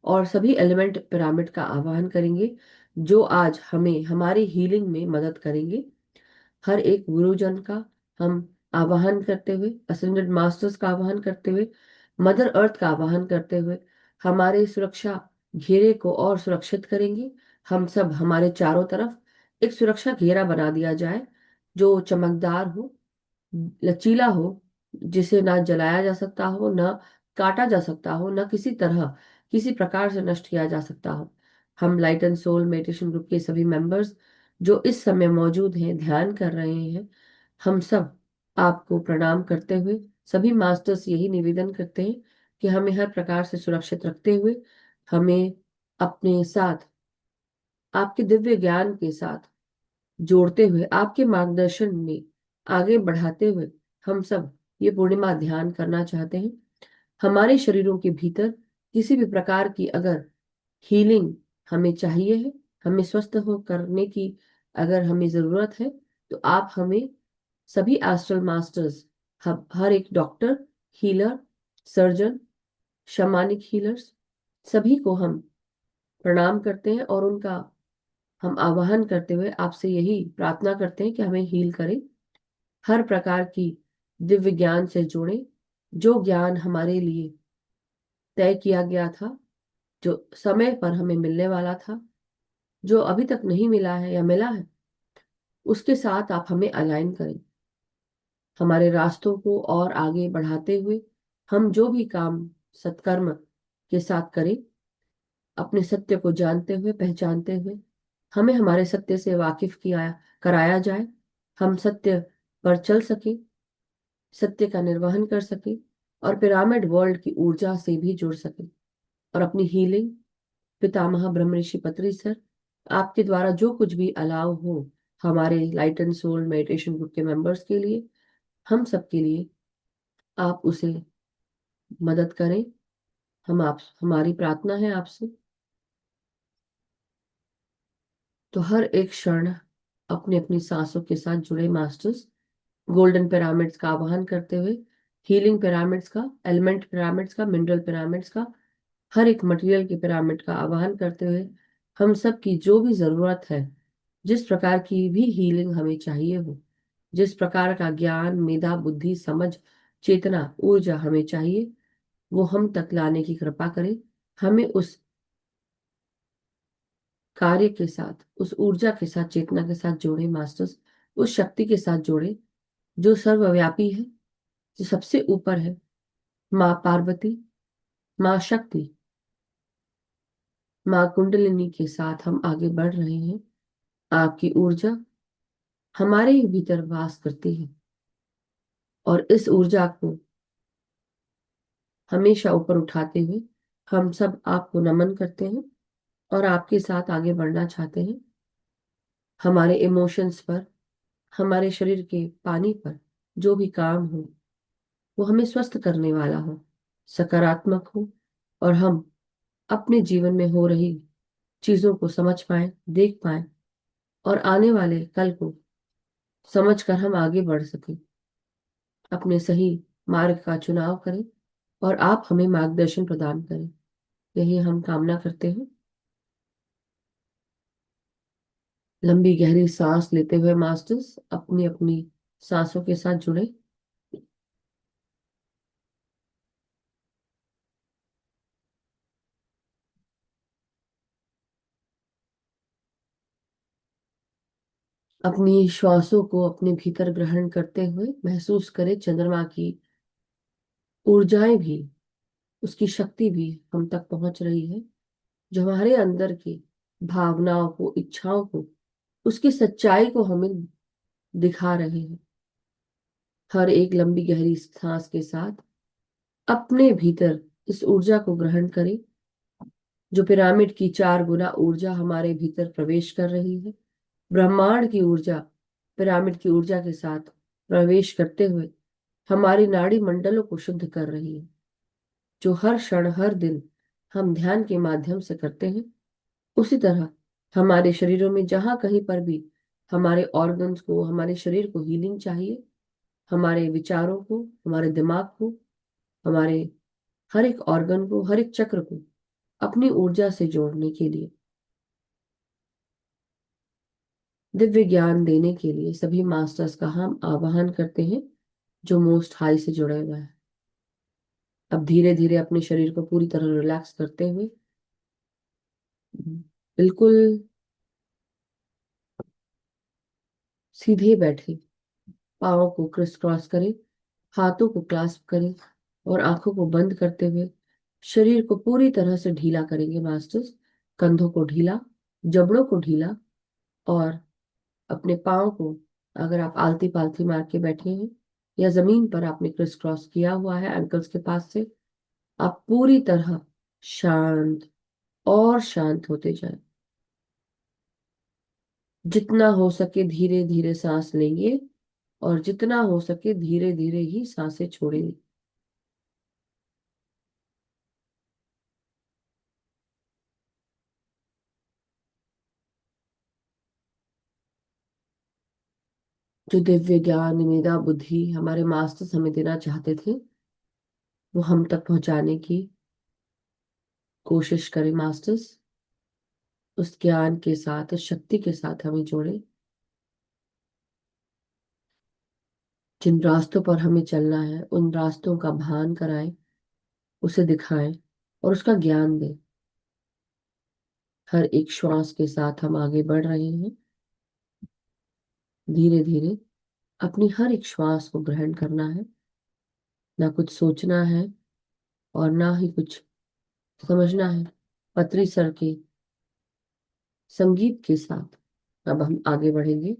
और सभी एलिमेंट पिरामिड का आवाहन करेंगे जो आज हमें हमारी हीलिंग में मदद करेंगे। हर एक गुरुजन का हम आवाहन करते हुए, असेंडेड मास्टर्स का आवाहन करते हुए, मदर अर्थ का आवाहन करते हुए हमारे सुरक्षा घेरे को और सुरक्षित करेंगे। हम सब हमारे चारों तरफ एक सुरक्षा घेरा बना दिया जाए जो चमकदार हो, लचीला हो, जिसे ना जलाया जा सकता हो, ना काटा जा सकता हो, ना किसी तरह किसी प्रकार से नष्ट किया जा सकता हो। हम light and soul meditation group के सभी मेंबर्स जो इस समय मौजूद हैं, ध्यान कर रहे हैं, हम सब आपको प्रणाम करते हुए सभी मास्टर्स यही निवेदन करते हैं कि हमें हर प्रकार से सुरक्षित रखते हुए, हमें अपने साथ आपके दिव्य ज्ञान के साथ जोड़ते हुए, आपके मार्गदर्शन में आगे बढ़ाते हुए हम सब ये पूर्णिमा ध्यान करना चाहते हैं। हमारे शरीरों के भीतर किसी भी प्रकार की अगर हीलिंग हमें चाहिए है, हमें स्वस्थ हो करने की अगर हमें जरूरत है, तो आप हमें सभी एस्ट्रल मास्टर्स, हर एक डॉक्टर, हीलर, सर्जन, शमानिक हीलर्स, सभी को हम प्रणाम करते हैं और उनका हम आवाहन करते हुए आपसे यही प्रार्थना करते हैं कि हमें हील करें, हर प्रकार की दिव्य ज्ञान से जोड़े, जो ज्ञान हमारे लिए तय किया गया था, जो समय पर हमें मिलने वाला था, जो अभी तक नहीं मिला है या मिला है, उसके साथ आप हमें अलाइन करें। हमारे रास्तों को और आगे बढ़ाते हुए हम जो भी काम सत्कर्म के साथ करें, अपने सत्य को जानते हुए, पहचानते हुए, हमें हमारे सत्य से वाकिफ किया कराया जाए, हम सत्य पर चल सके, सत्य का निर्वहन कर सके और पिरामिड वर्ल्ड की ऊर्जा से भी जुड़ सके और अपनी हीलिंग पितामह ब्रह्म ऋषि पत्री सर, आपके द्वारा जो कुछ भी अलाउ हो हमारे light and soul meditation group के मेंबर्स के लिए, हम सबके लिए आप उसे मदद करें। हमारी प्रार्थना है आपसे। तो हर एक क्षण अपनी अपनी सांसों के साथ जुड़े मास्टर्स गोल्डन पिरामिड्स का आवाहन करते हुए, हीलिंग पिरामिड्स का, एलिमेंट पिरामिड्स का, मिनरल पिरामिड्स का, हर एक मटेरियल के पिरामिड का आवाहन करते हुए हम सब की जो भी जरूरत है, जिस प्रकार की भी हीलिंग हमें चाहिए हो, जिस प्रकार का ज्ञान, मेधा, बुद्धि, समझ, चेतना, ऊर्जा हमें चाहिए, वो हम तक लाने की कृपा करें। हमें उस कार्य के साथ, उस ऊर्जा के साथ, चेतना के साथ जोड़े मास्टर्स, उस शक्ति के साथ जोड़े जो सर्वव्यापी है, जो सबसे ऊपर है। माँ पार्वती, माँ शक्ति, माँ कुंडलिनी के साथ हम आगे बढ़ रहे हैं। आपकी ऊर्जा हमारे ही भीतर वास करती है और इस ऊर्जा को हमेशा ऊपर उठाते हुए हम सब आपको नमन करते हैं और आपके साथ आगे बढ़ना चाहते हैं। हमारे इमोशंस पर, हमारे शरीर के पानी पर जो भी काम हो वो हमें स्वस्थ करने वाला हो, सकारात्मक हो और हम अपने जीवन में हो रही चीजों को समझ पाए, देख पाए और आने वाले कल को समझकर हम आगे बढ़ सकें, अपने सही मार्ग का चुनाव करें और आप हमें मार्गदर्शन प्रदान करें, यही हम कामना करते हैं। लंबी गहरी सांस लेते हुए मास्टर्स अपनी अपनी सांसों के साथ जुड़े, अपनी श्वासों को अपने भीतर ग्रहण करते हुए महसूस करें चंद्रमा की ऊर्जाएं भी, उसकी शक्ति भी हम तक पहुंच रही है, जो हमारे अंदर की भावनाओं को, इच्छाओं को, उसकी सच्चाई को हमें दिखा रहे हैं। हर एक लंबी गहरी सांस के साथ अपने भीतर इस ऊर्जा को ग्रहण करें जो पिरामिड की 4 गुना ऊर्जा हमारे भीतर प्रवेश कर रही है। ब्रह्मांड की ऊर्जा पिरामिड की ऊर्जा के साथ प्रवेश करते हुए हमारी नाड़ी मंडलों को शुद्ध कर रही है, जो हर क्षण, हर दिन हम ध्यान के माध्यम से करते हैं। उसी तरह हमारे शरीरों में जहां कहीं पर भी हमारे ऑर्गन्स को, हमारे शरीर को हीलिंग चाहिए, हमारे विचारों को, हमारे दिमाग को, हमारे हर एक ऑर्गन को, हर एक चक्र को अपनी ऊर्जा से जोड़ने के लिए, दिव्य ज्ञान देने के लिए सभी मास्टर्स का हम आवाहन करते हैं जो मोस्ट हाई से जुड़े हुए हैं। अब धीरे धीरे अपने शरीर को पूरी तरह रिलैक्स करते हुए बिल्कुल सीधे बैठे, पाँव को क्रिस क्रॉस करें, हाथों को क्लास्प करें और आंखों को बंद करते हुए शरीर को पूरी तरह से ढीला करेंगे मास्टर्स। कंधों को ढीला, जबड़ों को ढीला, और अपने पाँव को, अगर आप आलती पालती मार के बैठे हैं या जमीन पर आपने क्रिस क्रॉस किया हुआ है एंकल्स के पास से, आप पूरी तरह शांत और शांत होते जाएं। जितना हो सके धीरे धीरे सांस लेंगे और जितना हो सके धीरे धीरे ही सांसें छोड़ेंगे। जो दिव्य ज्ञान, मेधा, बुद्धि हमारे मास्टर्स हमें देना चाहते थे, वो हम तक पहुंचाने की कोशिश करें मास्टर्स। उस ज्ञान के साथ, उस शक्ति के साथ हमें जोड़े। जिन रास्तों पर हमें चलना है उन रास्तों का भान कराएं, उसे दिखाएं और उसका ज्ञान दें। हर एक श्वास के साथ हम आगे बढ़ रहे हैं। धीरे धीरे अपनी हर एक श्वास को ग्रहण करना है, ना कुछ सोचना है और ना ही कुछ समझना है। पतरी सर के संगीत के साथ अब हम आगे बढ़ेंगे।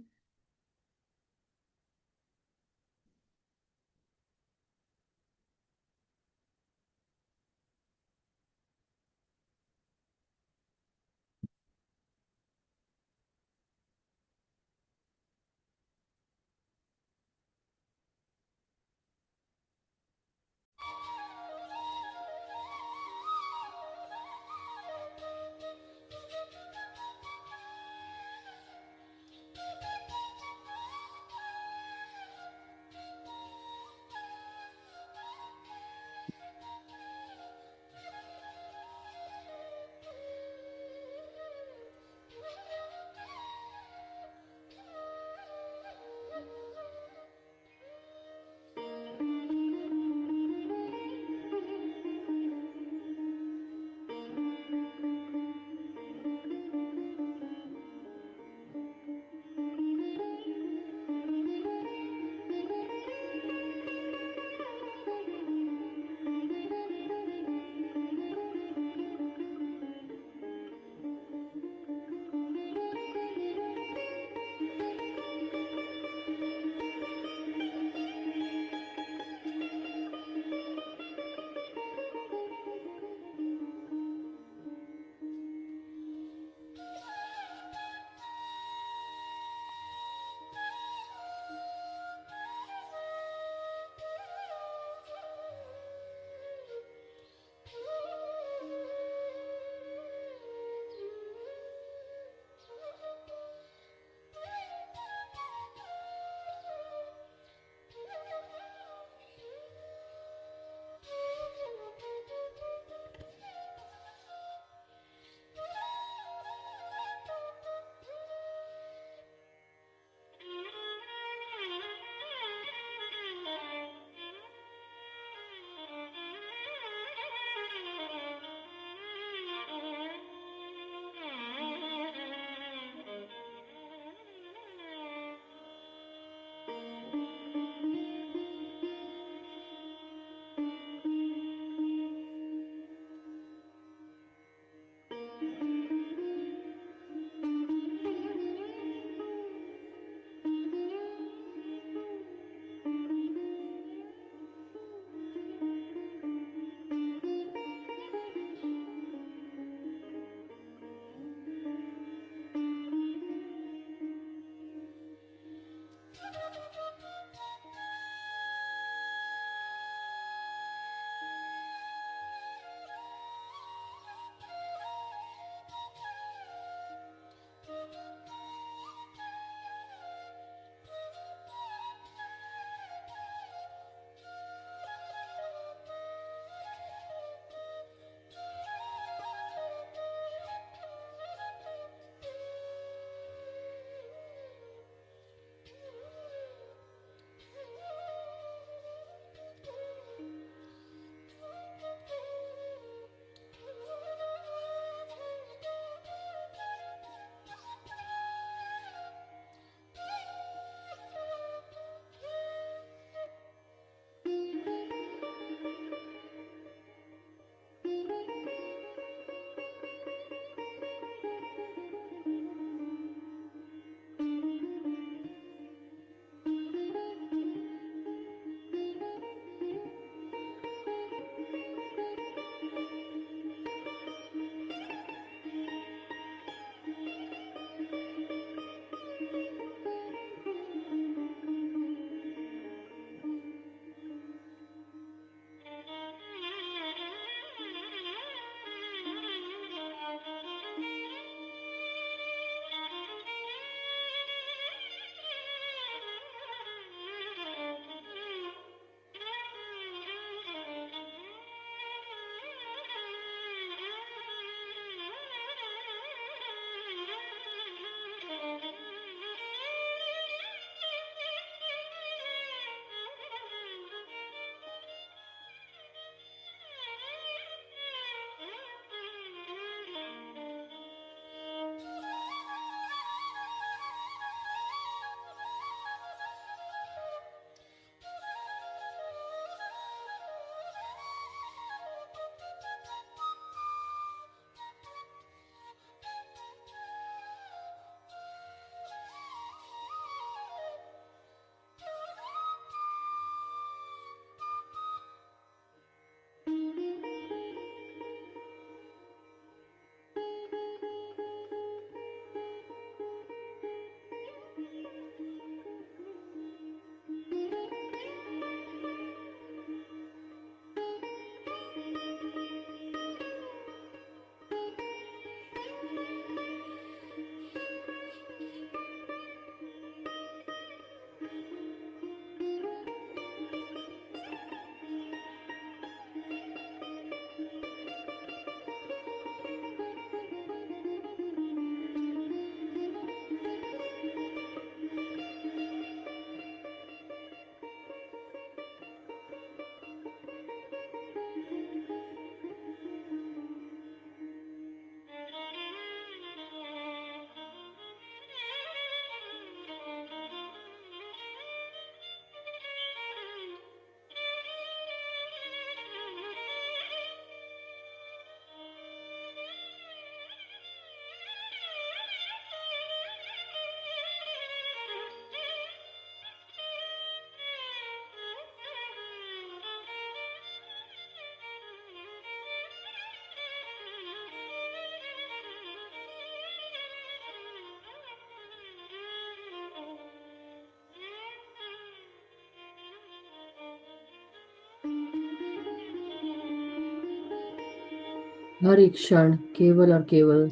हर एक क्षण केवल और केवल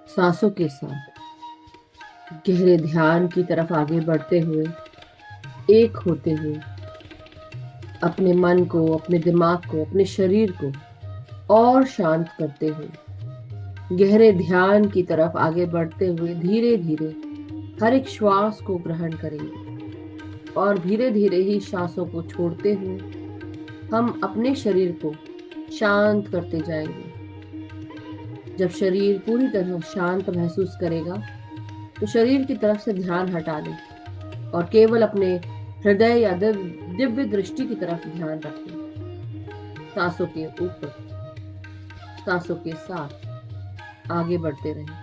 सांसों के साथ गहरे ध्यान की तरफ आगे बढ़ते हुए, एक होते हुए, अपने मन को, अपने दिमाग को, अपने शरीर को और शांत करते हुए, गहरे ध्यान की तरफ आगे बढ़ते हुए धीरे धीरे हर एक श्वास को ग्रहण करेंगे और धीरे धीरे ही श्वासों को छोड़ते हुए हम अपने शरीर को शांत करते जाएंगे। जब शरीर पूरी तरह शांत महसूस करेगा तो शरीर की तरफ से ध्यान हटा दें और केवल अपने हृदय या दिव्य दृष्टि की तरफ ध्यान रखें। सांसों के ऊपर, सांसों के साथ आगे बढ़ते रहें।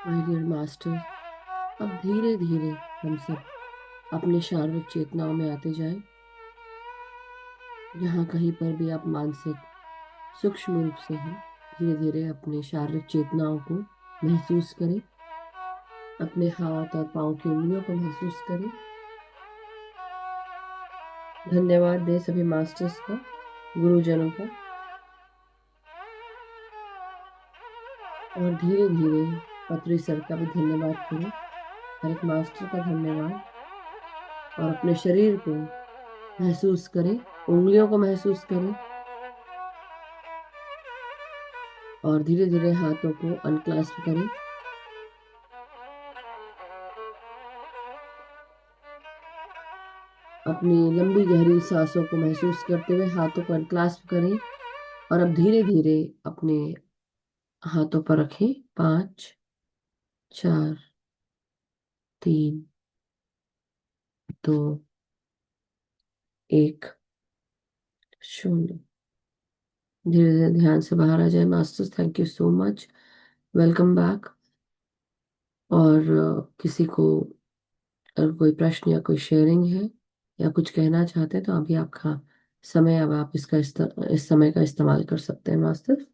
माय डियर मास्टर, अब धीरे धीरे हम सब अपने शारीरिक चेतनाओं में आते जाएं। जहाँ कहीं पर भी आप मानसिक सूक्ष्म रूप से हैं, धीरे धीरे अपने शारीरिक चेतनाओं को महसूस करें। अपने हाथ और पाँव की उंगलियों को महसूस करें। धन्यवाद दें सभी मास्टर्स का, गुरुजनों का। और धीरे धीरे पत्री सर का भी धन्यवाद करें। हर एक मास्टर का धन्यवाद। और अपने शरीर को महसूस करें, उंगलियों को महसूस करें। और धीरे धीरे हाथों को अनक्लास्प करें। अपनी लंबी गहरी सांसों को महसूस करते हुए हाथों को अनक्लास्प करें। और अब धीरे धीरे अपने हाथों पर रखें। 5, 4, 3, 2, 1, 0। धीरे धीरे ध्यान से बाहर आ जाए masters. Thank you so much. Welcome back. और किसी को अगर कोई प्रश्न या कोई शेयरिंग है या कुछ कहना चाहते हैं तो अभी आपका समय, अब आप इस समय का इस्तेमाल कर सकते हैं master.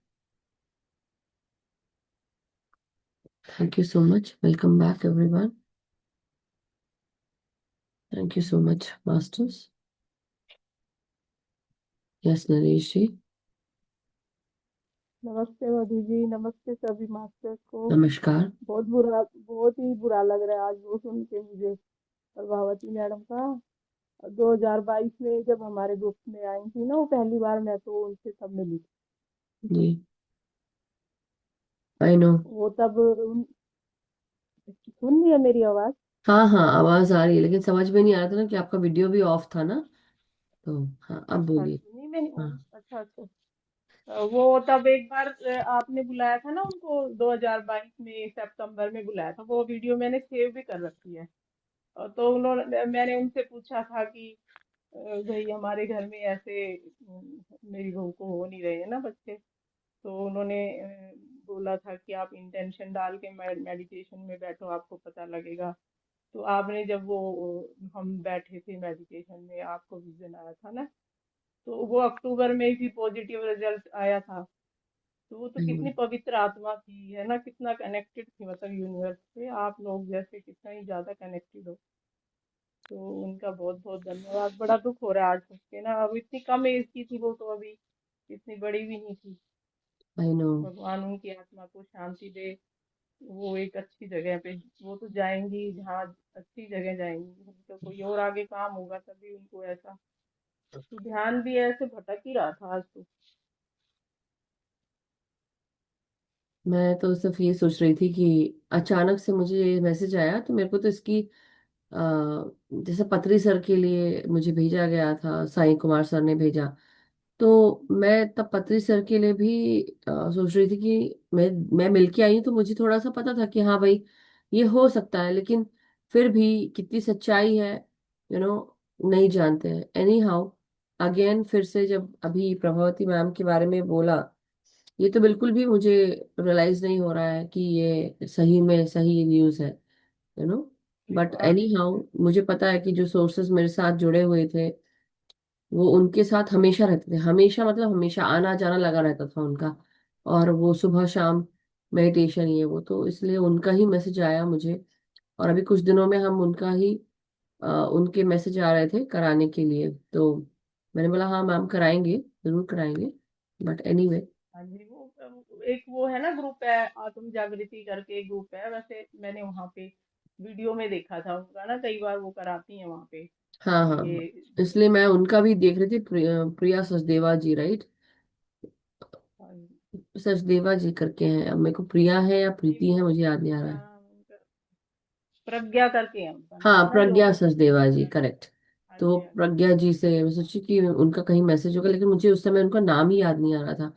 Thank you so much. Welcome back everyone. Thank you so much masters. Yes Naresh ji. नमस्ते मधु जी, नमस्ते सभी मास्टर्स को। नमस्कार। बहुत ही बुरा लग रहा है आज वो सुन के मुझे, प्रभावती मैडम का। 2022 में जब हमारे ग्रुप में आई थी ना वो पहली बार, मैं तो उनसे तब मिली थी। जी, आई नो। वो तब सुन रही है मेरी आवाज? हाँ हाँ, आवाज आ रही है लेकिन समझ में नहीं आ रहा था ना कि आपका वीडियो भी ऑफ था ना। तो हाँ, अब अच्छा, बोलिए। सुनी मैंने। हाँ अच्छा अच्छा। वो तब एक बार आपने बुलाया था ना उनको, 2022 में सितंबर में बुलाया था। वो वीडियो मैंने सेव भी कर रखी है। तो उन्होंने, मैंने उनसे पूछा था कि भाई हमारे घर में ऐसे मेरी बहू को हो नहीं रहे हैं ना बच्चे। तो उन्होंने बोला था कि आप इंटेंशन डाल के मेडिटेशन में बैठो, आपको पता लगेगा। तो आपने जब वो हम बैठे थे मेडिटेशन में, आपको विजन आया था ना। तो वो अक्टूबर में ही पॉजिटिव रिजल्ट आया था। तो वो तो आई नो। कितनी पवित्र आत्मा थी, है ना, कितना कनेक्टेड थी, मतलब यूनिवर्स से आप लोग जैसे कितना ही ज्यादा कनेक्टेड हो। तो उनका बहुत बहुत धन्यवाद। बड़ा दुख हो रहा है आज सोच के ना, अब इतनी कम एज की थी वो, तो अभी इतनी बड़ी भी नहीं थी। I know. भगवान उनकी आत्मा को शांति दे। वो एक अच्छी जगह पे वो तो जाएंगी, जहाँ अच्छी जगह जाएंगी। उनका कोई और आगे काम होगा तभी उनको ऐसा। तो ध्यान भी ऐसे भटक ही रहा था आज तो। मैं तो सिर्फ ये सोच रही थी कि अचानक से मुझे ये मैसेज आया तो मेरे को तो इसकी अ, जैसे पत्री सर के लिए मुझे भेजा गया था, साईं कुमार सर ने भेजा। तो मैं तब पत्री सर के लिए भी सोच रही थी कि मैं मिलके आई हूँ तो मुझे थोड़ा सा पता था कि हाँ भाई ये हो सकता है, लेकिन फिर भी कितनी सच्चाई है, नहीं जानते हैं। एनी हाउ, अगेन फिर से जब अभी प्रभावती मैम के बारे में बोला, ये तो बिल्कुल भी मुझे रियलाइज नहीं हो रहा है कि ये सही में सही न्यूज़ है। यू नो अरे बट वाह। एनी हाउ, मुझे पता है कि जो सोर्सेज मेरे साथ जुड़े हुए थे वो उनके साथ हमेशा रहते थे। हमेशा मतलब हमेशा आना जाना लगा रहता था उनका। और वो सुबह शाम मेडिटेशन, ये वो, तो इसलिए उनका ही मैसेज आया मुझे। और अभी कुछ दिनों में हम उनका ही उनके मैसेज आ रहे थे कराने के लिए। तो मैंने बोला हाँ मैम, कराएंगे, जरूर कराएंगे। But anyway. हाँ जी, वो एक वो है ना ग्रुप है, आत्म जागृति करके ग्रुप है। वैसे मैंने वहाँ पे वीडियो में देखा था उनका ना, कई बार वो कराती हैं वहाँ पे हाँ हाँ ये। हाँ। इसलिए मैं उनका भी देख रही थी। प्रिया सचदेवा जी, राइट? हाँ जी। सचदेवा जी करके हैं। अब मेरे को प्रिया है या नहीं, प्रीति है, वो मुझे याद नहीं आ रहा है। नाम उनका प्रज्ञा करके है उनका हाँ, नाम ना, जो प्रज्ञा सचदेवा जी, करेक्ट। हाँ तो जी हाँ जी। प्रज्ञा जी से मैं सोची कि उनका कहीं मैसेज होगा, लेकिन मुझे उस समय उनका नाम ही याद नहीं आ रहा था।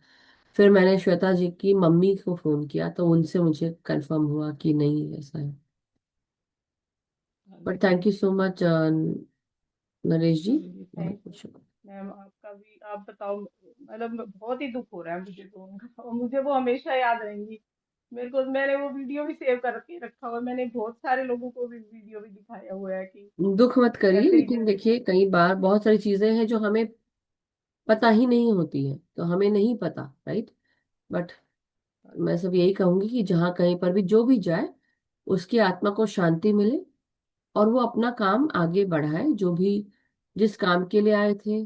फिर मैंने श्वेता जी की मम्मी को फोन किया तो उनसे मुझे कंफर्म हुआ कि नहीं, ऐसा है। हाँ बट जी। Thank you so much Naresh ji. हाँ जी, बहुत थैंक बहुत यू शुक्रिया। मैम। आपका भी, आप बताओ, मतलब बहुत ही दुख हो रहा है मुझे तो उनका। और मुझे वो हमेशा याद रहेंगी। मेरे को, मैंने वो वीडियो भी सेव करके रखा हुआ है, मैंने बहुत सारे लोगों को भी वीडियो भी दिखाया हुआ है कि दुख मत करिए, ऐसे ही लेकिन जैसे। देखिए कई बार बहुत सारी चीजें हैं जो हमें पता ही नहीं होती है, तो हमें नहीं पता, राइट। बट मैं सब यही कहूंगी कि जहाँ कहीं पर भी जो भी जाए, उसकी आत्मा को शांति मिले, और वो अपना काम आगे बढ़ाए, जो भी जिस काम के लिए आए थे,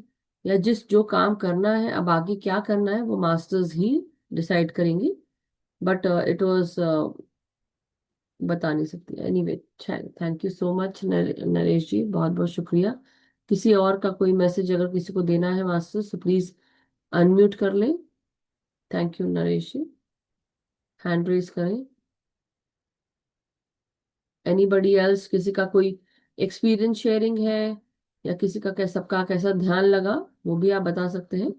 या जिस जो काम करना है, अब आगे क्या करना है वो मास्टर्स ही डिसाइड करेंगी। बट इट वाज, बता नहीं सकती। Anyway, thank you so much Naresh ji, बहुत बहुत शुक्रिया। किसी और का कोई मैसेज अगर किसी को देना है मास्टर्स, तो प्लीज अनम्यूट कर लें। Thank you Naresh ji, hand raise करें। एनीबडी एल्स, किसी का कोई एक्सपीरियंस शेयरिंग है, या किसी का कैसा, सबका कैसा ध्यान लगा, वो भी आप बता सकते हैं।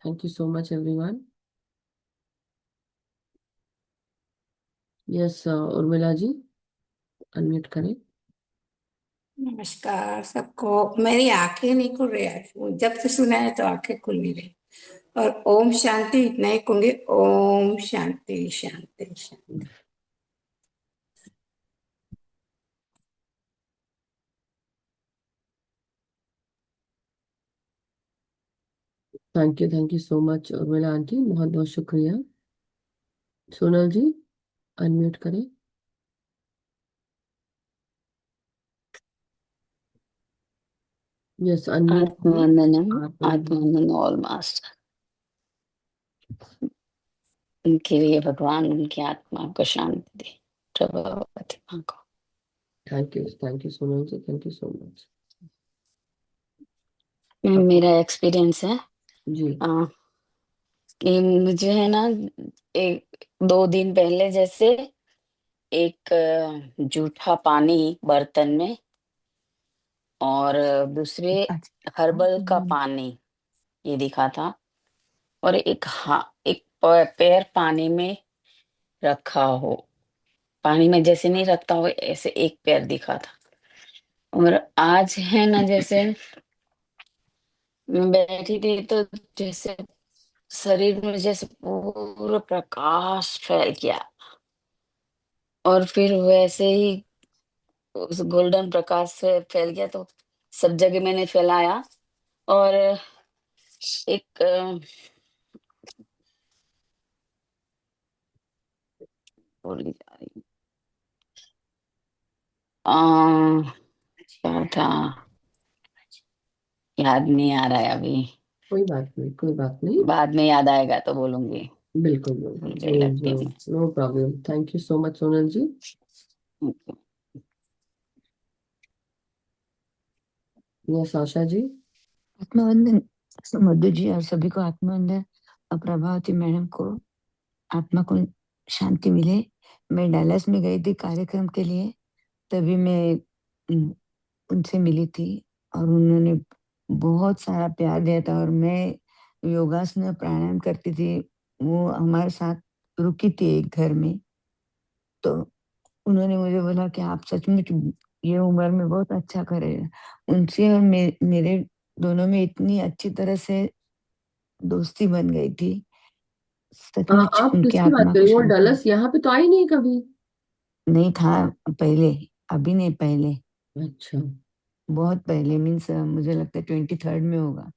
Thank you so much everyone. Yes Urmila ji, unmute करें। नमस्कार सबको। मेरी आंखें नहीं खुल रही आज, वो जब से सुना है तो आंखें खुल नहीं रही। और ओम शांति इतना ही कहूंगी, ओम शांति शांति शांति। Thank you so much Urmila aunty, बहुत बहुत शुक्रिया। सोनल जी, अनम्यूट करें। यस, अनम्यूट करें। आत्मवंदनम। आप अनम्यूट। आत्मवंदन all master. उनके लिए भगवान उनकी आत्मा को शांति दे, प्रभवती माँ को। Thank you Sonal ji, thank you so much. मेरा एक्सपीरियंस है जी। आ, कि मुझे है ना, एक 2 दिन पहले जैसे एक जूठा पानी बर्तन में, और दूसरे हर्बल का पानी, ये दिखा था। और एक पैर पानी में रखा हो, पानी में जैसे नहीं रखता हो ऐसे एक पैर दिखा था। और आज है ना, जैसे मैं बैठी थी तो जैसे शरीर में जैसे पूरा प्रकाश फैल गया, और फिर वैसे ही उस गोल्डन प्रकाश से फैल गया, तो सब जगह मैंने फैलाया। और एक बोली जा रही, आ, क्या था, याद नहीं आ रहा है अभी। कोई बात नहीं, कोई बात नहीं। बाद में याद आएगा तो बोलूंगी। बिल्कुल भूल बिल्कुल, गई जरूर लगती जरूर, हूँ no problem. Thank you so much Sonal ji. मैं। यस आशा जी। आत्मवंदन मधु जी और सभी को आत्मवंदन। और प्रभावती मैडम को आत्मा को शांति मिले। मैं डैलस में गई थी कार्यक्रम के लिए, तभी मैं उनसे मिली थी, और उन्होंने बहुत सारा प्यार दिया था। और मैं योगासन प्राणायाम करती थी, वो हमारे साथ रुकी थी एक घर में। तो उन्होंने मुझे बोला कि आप सचमुच ये उम्र में बहुत अच्छा कर रहे हैं। उनसे और मेरे दोनों में इतनी अच्छी तरह से दोस्ती बन गई थी। सचमुच आप उनकी किसकी बात आत्मा को करें, वो शांति डलस यहाँ पे तो आई नहीं कभी। नहीं था पहले, अभी नहीं, पहले, अच्छा। बहुत पहले, मीन्स मुझे लगता है 23rd में होगा,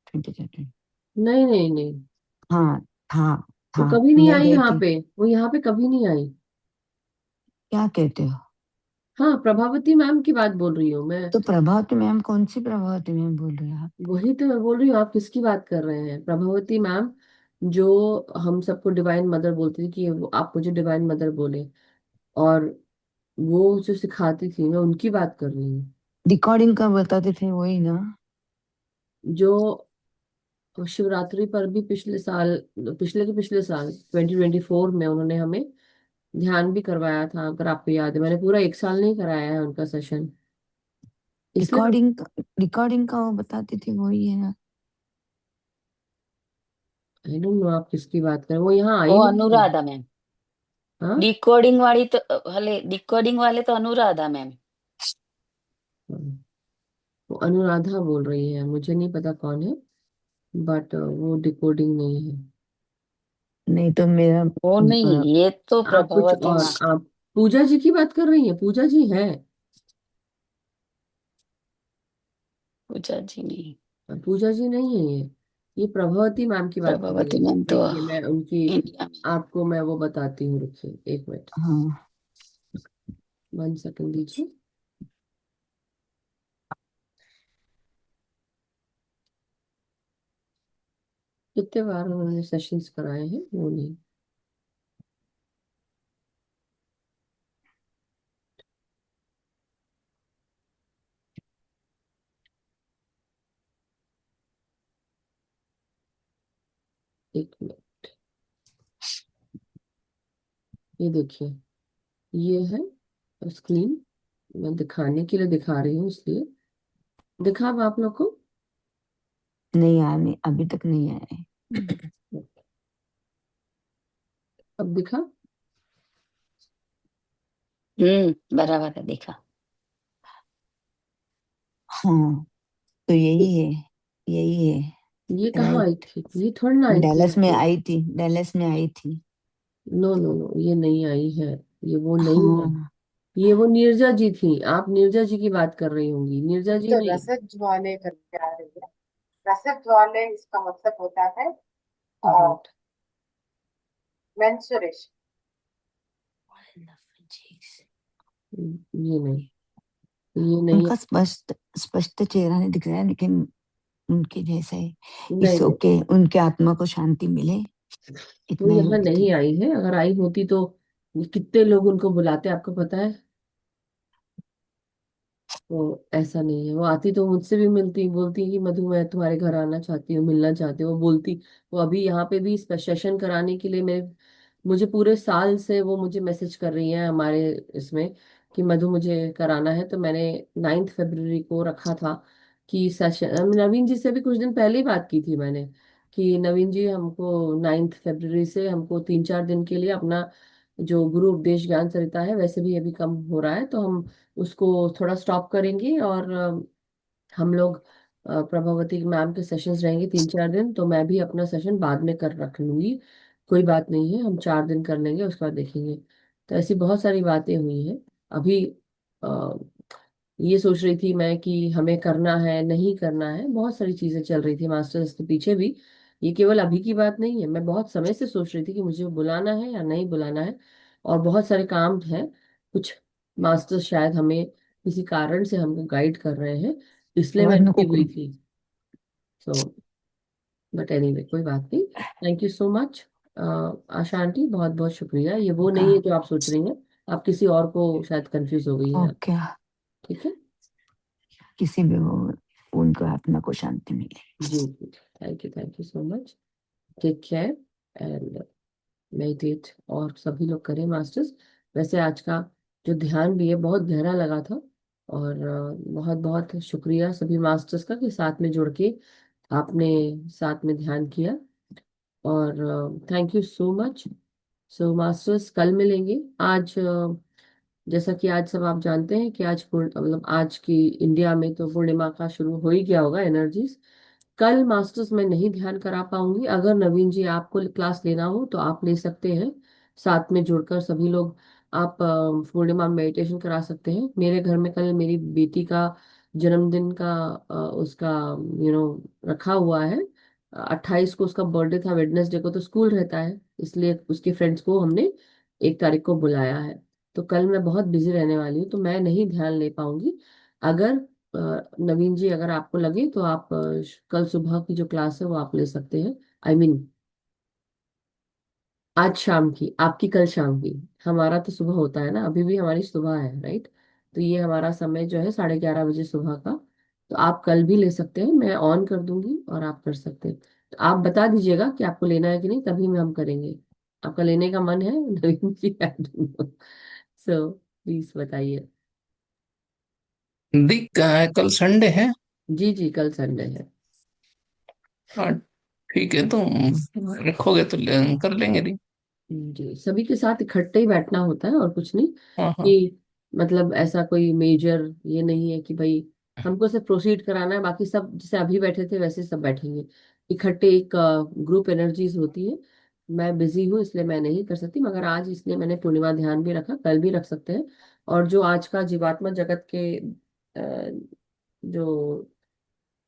23rd। नहीं नहीं नहीं, हाँ, था वो था कभी नहीं मैं आई गई यहाँ थी। पे, वो यहाँ पे कभी नहीं आई। क्या कहते हो? हाँ, प्रभावती मैम की बात बोल रही हूँ मैं। तो प्रभावती मैम, कौन सी प्रभावती मैम बोल रहे हो आप? वही तो मैं बोल रही हूँ, आप किसकी बात कर रहे हैं? प्रभावती मैम, जो हम सबको डिवाइन मदर बोलती थी, कि आप मुझे डिवाइन मदर बोले, और वो जो सिखाती थी, मैं उनकी बात कर रही हूँ। रिकॉर्डिंग का बताते थे, वही ना? जो शिवरात्रि पर भी पिछले साल, पिछले के पिछले साल 2024 में उन्होंने हमें ध्यान भी करवाया था, अगर आपको याद है। मैंने पूरा एक साल नहीं कराया है उनका सेशन, इसलिए। रिकॉर्डिंग का वो बताते थे, वही है ना? आई डोंट नो आप किसकी बात कर रहे हैं, वो यहाँ वो आई नहीं थी। अनुराधा मैम, हाँ। डिकोडिंग वाली तो, हले डिकोडिंग वाले तो अनुराधा मैम। हाँ। वो अनुराधा बोल रही है, मुझे नहीं पता कौन है, बट वो डिकोडिंग नहीं है। नहीं तो मेरा वो नहीं, ये तो आप कुछ प्रभावती और, माँ। आप पूजा जी की बात कर रही हैं? पूजा जी हैं? पूजा जी नहीं। पूजा जी नहीं है ये प्रभावती मैम की बात कर रही प्रभावती है। मैम तो देखिए मैं उनकी, इंडिया में। आपको मैं वो बताती हूँ, रुकिए एक मिनट, हाँ 1 सेकंड दीजिए। कितने बार उन्होंने सेशंस कराए हैं वो नहीं। एक मिनट, ये देखिए, ये है स्क्रीन, मैं दिखाने के लिए दिखा रही हूँ इसलिए। दिखा अब आप लोग को? नहीं आने, अभी तक नहीं आए। अब दिखा? बराबर है, देखा। हाँ तो यही है, यही है। ये कहाँ राइट। आई थी? ये थोड़ी ना आई थी डैलस यहाँ में पे। आई थी, डैलस में आई थी। नो नो नो, ये नहीं आई है, ये वो नहीं है। हाँ ये वो नीरजा जी थी, आप नीरजा जी की बात कर रही होंगी, नीरजा जी तो नहीं। रसद ज्वाले करके आ रही है। रसद ज्वाले इसका मतलब होता है एक मिनट, मेंसुरेशन। ये नहीं, ये नहीं है। उनका स्पष्ट स्पष्ट चेहरा नहीं दिख रहा है, लेकिन उनके जैसा है। नहीं इस नहीं, ओके, उनके आत्मा को शांति मिले, वो इतना ही यहाँ बोलती नहीं हूँ। आई है। अगर आई होती तो कितने लोग उनको बुलाते, आपको पता है? तो ऐसा नहीं है, वो आती तो मुझसे भी मिलती, बोलती कि मधु मैं तुम्हारे घर आना चाहती हूँ, मिलना चाहती हूँ, वो बोलती। वो अभी यहाँ पे भी सेशन कराने के लिए मेरे, मुझे पूरे साल से वो मुझे मैसेज कर रही है हमारे इसमें कि मधु मुझे कराना है। तो मैंने 9 फरवरी को रखा था कि सेशन, नवीन जी से भी कुछ दिन पहले ही बात की थी मैंने कि नवीन जी हमको 9 फरवरी से हमको 3-4 दिन के लिए अपना जो गुरु उपदेश ज्ञान सरिता है, वैसे भी अभी कम हो रहा है, तो हम उसको थोड़ा स्टॉप करेंगे और हम लोग प्रभावती मैम के सेशंस रहेंगे 3-4 दिन, तो मैं भी अपना सेशन बाद में कर रख लूंगी। कोई बात नहीं है, हम 4 दिन कर लेंगे, उसके बाद देखेंगे। तो ऐसी बहुत सारी बातें हुई हैं अभी। अ, ये सोच रही थी मैं कि हमें करना है नहीं करना है, बहुत सारी चीजें चल रही थी मास्टर्स के पीछे भी। ये केवल अभी की बात नहीं है, मैं बहुत समय से सोच रही थी कि मुझे बुलाना है या नहीं बुलाना है। और बहुत सारे काम हैं, कुछ मास्टर्स शायद हमें किसी कारण से हमको गाइड कर रहे हैं, इसलिए मैं और रुकी नको हुई थी। सो बट एनीवे, कोई बात नहीं। Thank you so much Asha aunty, बहुत बहुत शुक्रिया। ये वो का। नहीं है जो आप सोच रही हैं, आप किसी और को शायद कंफ्यूज हो गई हैं आप। ओके, ठीक है, किसी भी वो, उनको आत्मा को शांति मिले। जी जी, thank you so much. Take care and meditate, और सभी लोग करें मास्टर्स। वैसे आज का जो ध्यान भी है बहुत गहरा लगा था, और बहुत बहुत शुक्रिया सभी मास्टर्स का कि साथ में जुड़ के आपने साथ में ध्यान किया। और thank you so much. So masters कल मिलेंगे। आज जैसा कि आज सब आप जानते हैं कि आज मतलब आज की इंडिया में तो पूर्णिमा का शुरू हो ही गया होगा एनर्जीज। कल मास्टर्स में नहीं ध्यान करा पाऊंगी, अगर नवीन जी आपको क्लास लेना हो तो आप ले सकते हैं, साथ में जुड़कर सभी लोग आप पूर्णिमा मेडिटेशन करा सकते हैं। मेरे घर में कल मेरी बेटी का जन्मदिन का उसका रखा हुआ है। 28 को उसका बर्थडे था, वेडनेसडे को तो स्कूल रहता है, इसलिए उसके फ्रेंड्स को हमने 1 तारीख को बुलाया है। तो कल मैं बहुत बिजी रहने वाली हूँ, तो मैं नहीं ध्यान ले पाऊंगी। अगर नवीन जी अगर आपको लगे तो आप कल सुबह की जो क्लास है वो आप ले सकते हैं। आई मीन आज शाम की, आपकी कल शाम की। हमारा तो सुबह होता है ना, अभी भी हमारी सुबह है, राइट? तो ये हमारा समय जो है 11:30 बजे सुबह का। तो आप कल भी ले सकते हैं, मैं ऑन कर दूंगी और आप कर सकते हैं। तो आप बता दीजिएगा कि आपको लेना है कि नहीं, तभी हम करेंगे। आपका लेने का मन है नवीन जी? सो प्लीज बताइए। दिख कल संडे है। जी जी, कल संडे है। हाँ ठीक है, तो रखोगे तो कर लेंगे दी। जी, सभी के साथ इकट्ठे ही बैठना होता है और कुछ नहीं। हाँ हाँ। कि मतलब ऐसा कोई मेजर ये नहीं है कि भाई हमको सिर्फ प्रोसीड कराना है, बाकी सब जैसे अभी बैठे थे वैसे सब बैठेंगे इकट्ठे। एक ग्रुप एनर्जीज होती है। मैं बिजी हूँ इसलिए मैं नहीं कर सकती, मगर आज इसलिए मैंने पूर्णिमा ध्यान भी रखा, कल भी रख सकते हैं। और जो आज का जीवात्मा जगत के जो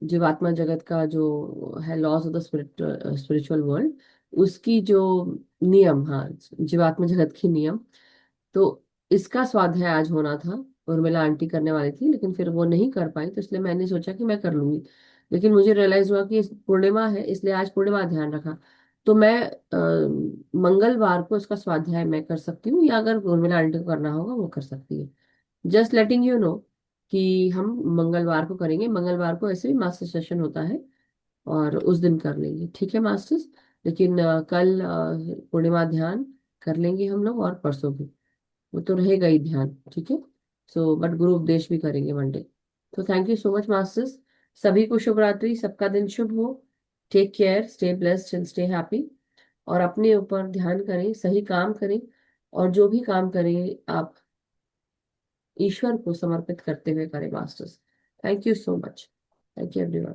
जीवात्मा जगत का जो है laws of the spiritual world, उसकी जो नियम, हाँ, जीवात्मा जगत की नियम, तो इसका स्वाध्याय आज होना था। उर्मिला आंटी करने वाली थी लेकिन फिर वो नहीं कर पाई, तो इसलिए मैंने सोचा कि मैं कर लूंगी। लेकिन मुझे रियलाइज हुआ कि पूर्णिमा है इसलिए आज पूर्णिमा ध्यान रखा। तो मैं मंगलवार को इसका स्वाध्याय मैं कर सकती हूँ, या अगर उर्मिला आंटी को करना होगा वो कर सकती है। जस्ट लेटिंग यू नो कि हम मंगलवार को करेंगे। मंगलवार को ऐसे भी मास्टर सेशन होता है और उस दिन कर लेंगे, ठीक है मास्टर्स। लेकिन कल पूर्णिमा ध्यान कर लेंगे हम लोग, और परसों भी वो तो रहेगा ही ध्यान, ठीक है। सो बट गुरु उपदेश भी करेंगे मंडे। तो thank you so much masters. सभी को शुभ रात्रि, सबका दिन शुभ हो। Take care, stay blessed and stay happy. और अपने ऊपर ध्यान करें, सही काम करें, और जो भी काम करें आप ईश्वर को समर्पित करते हुए करें masters. Thank you so much. Thank you everyone.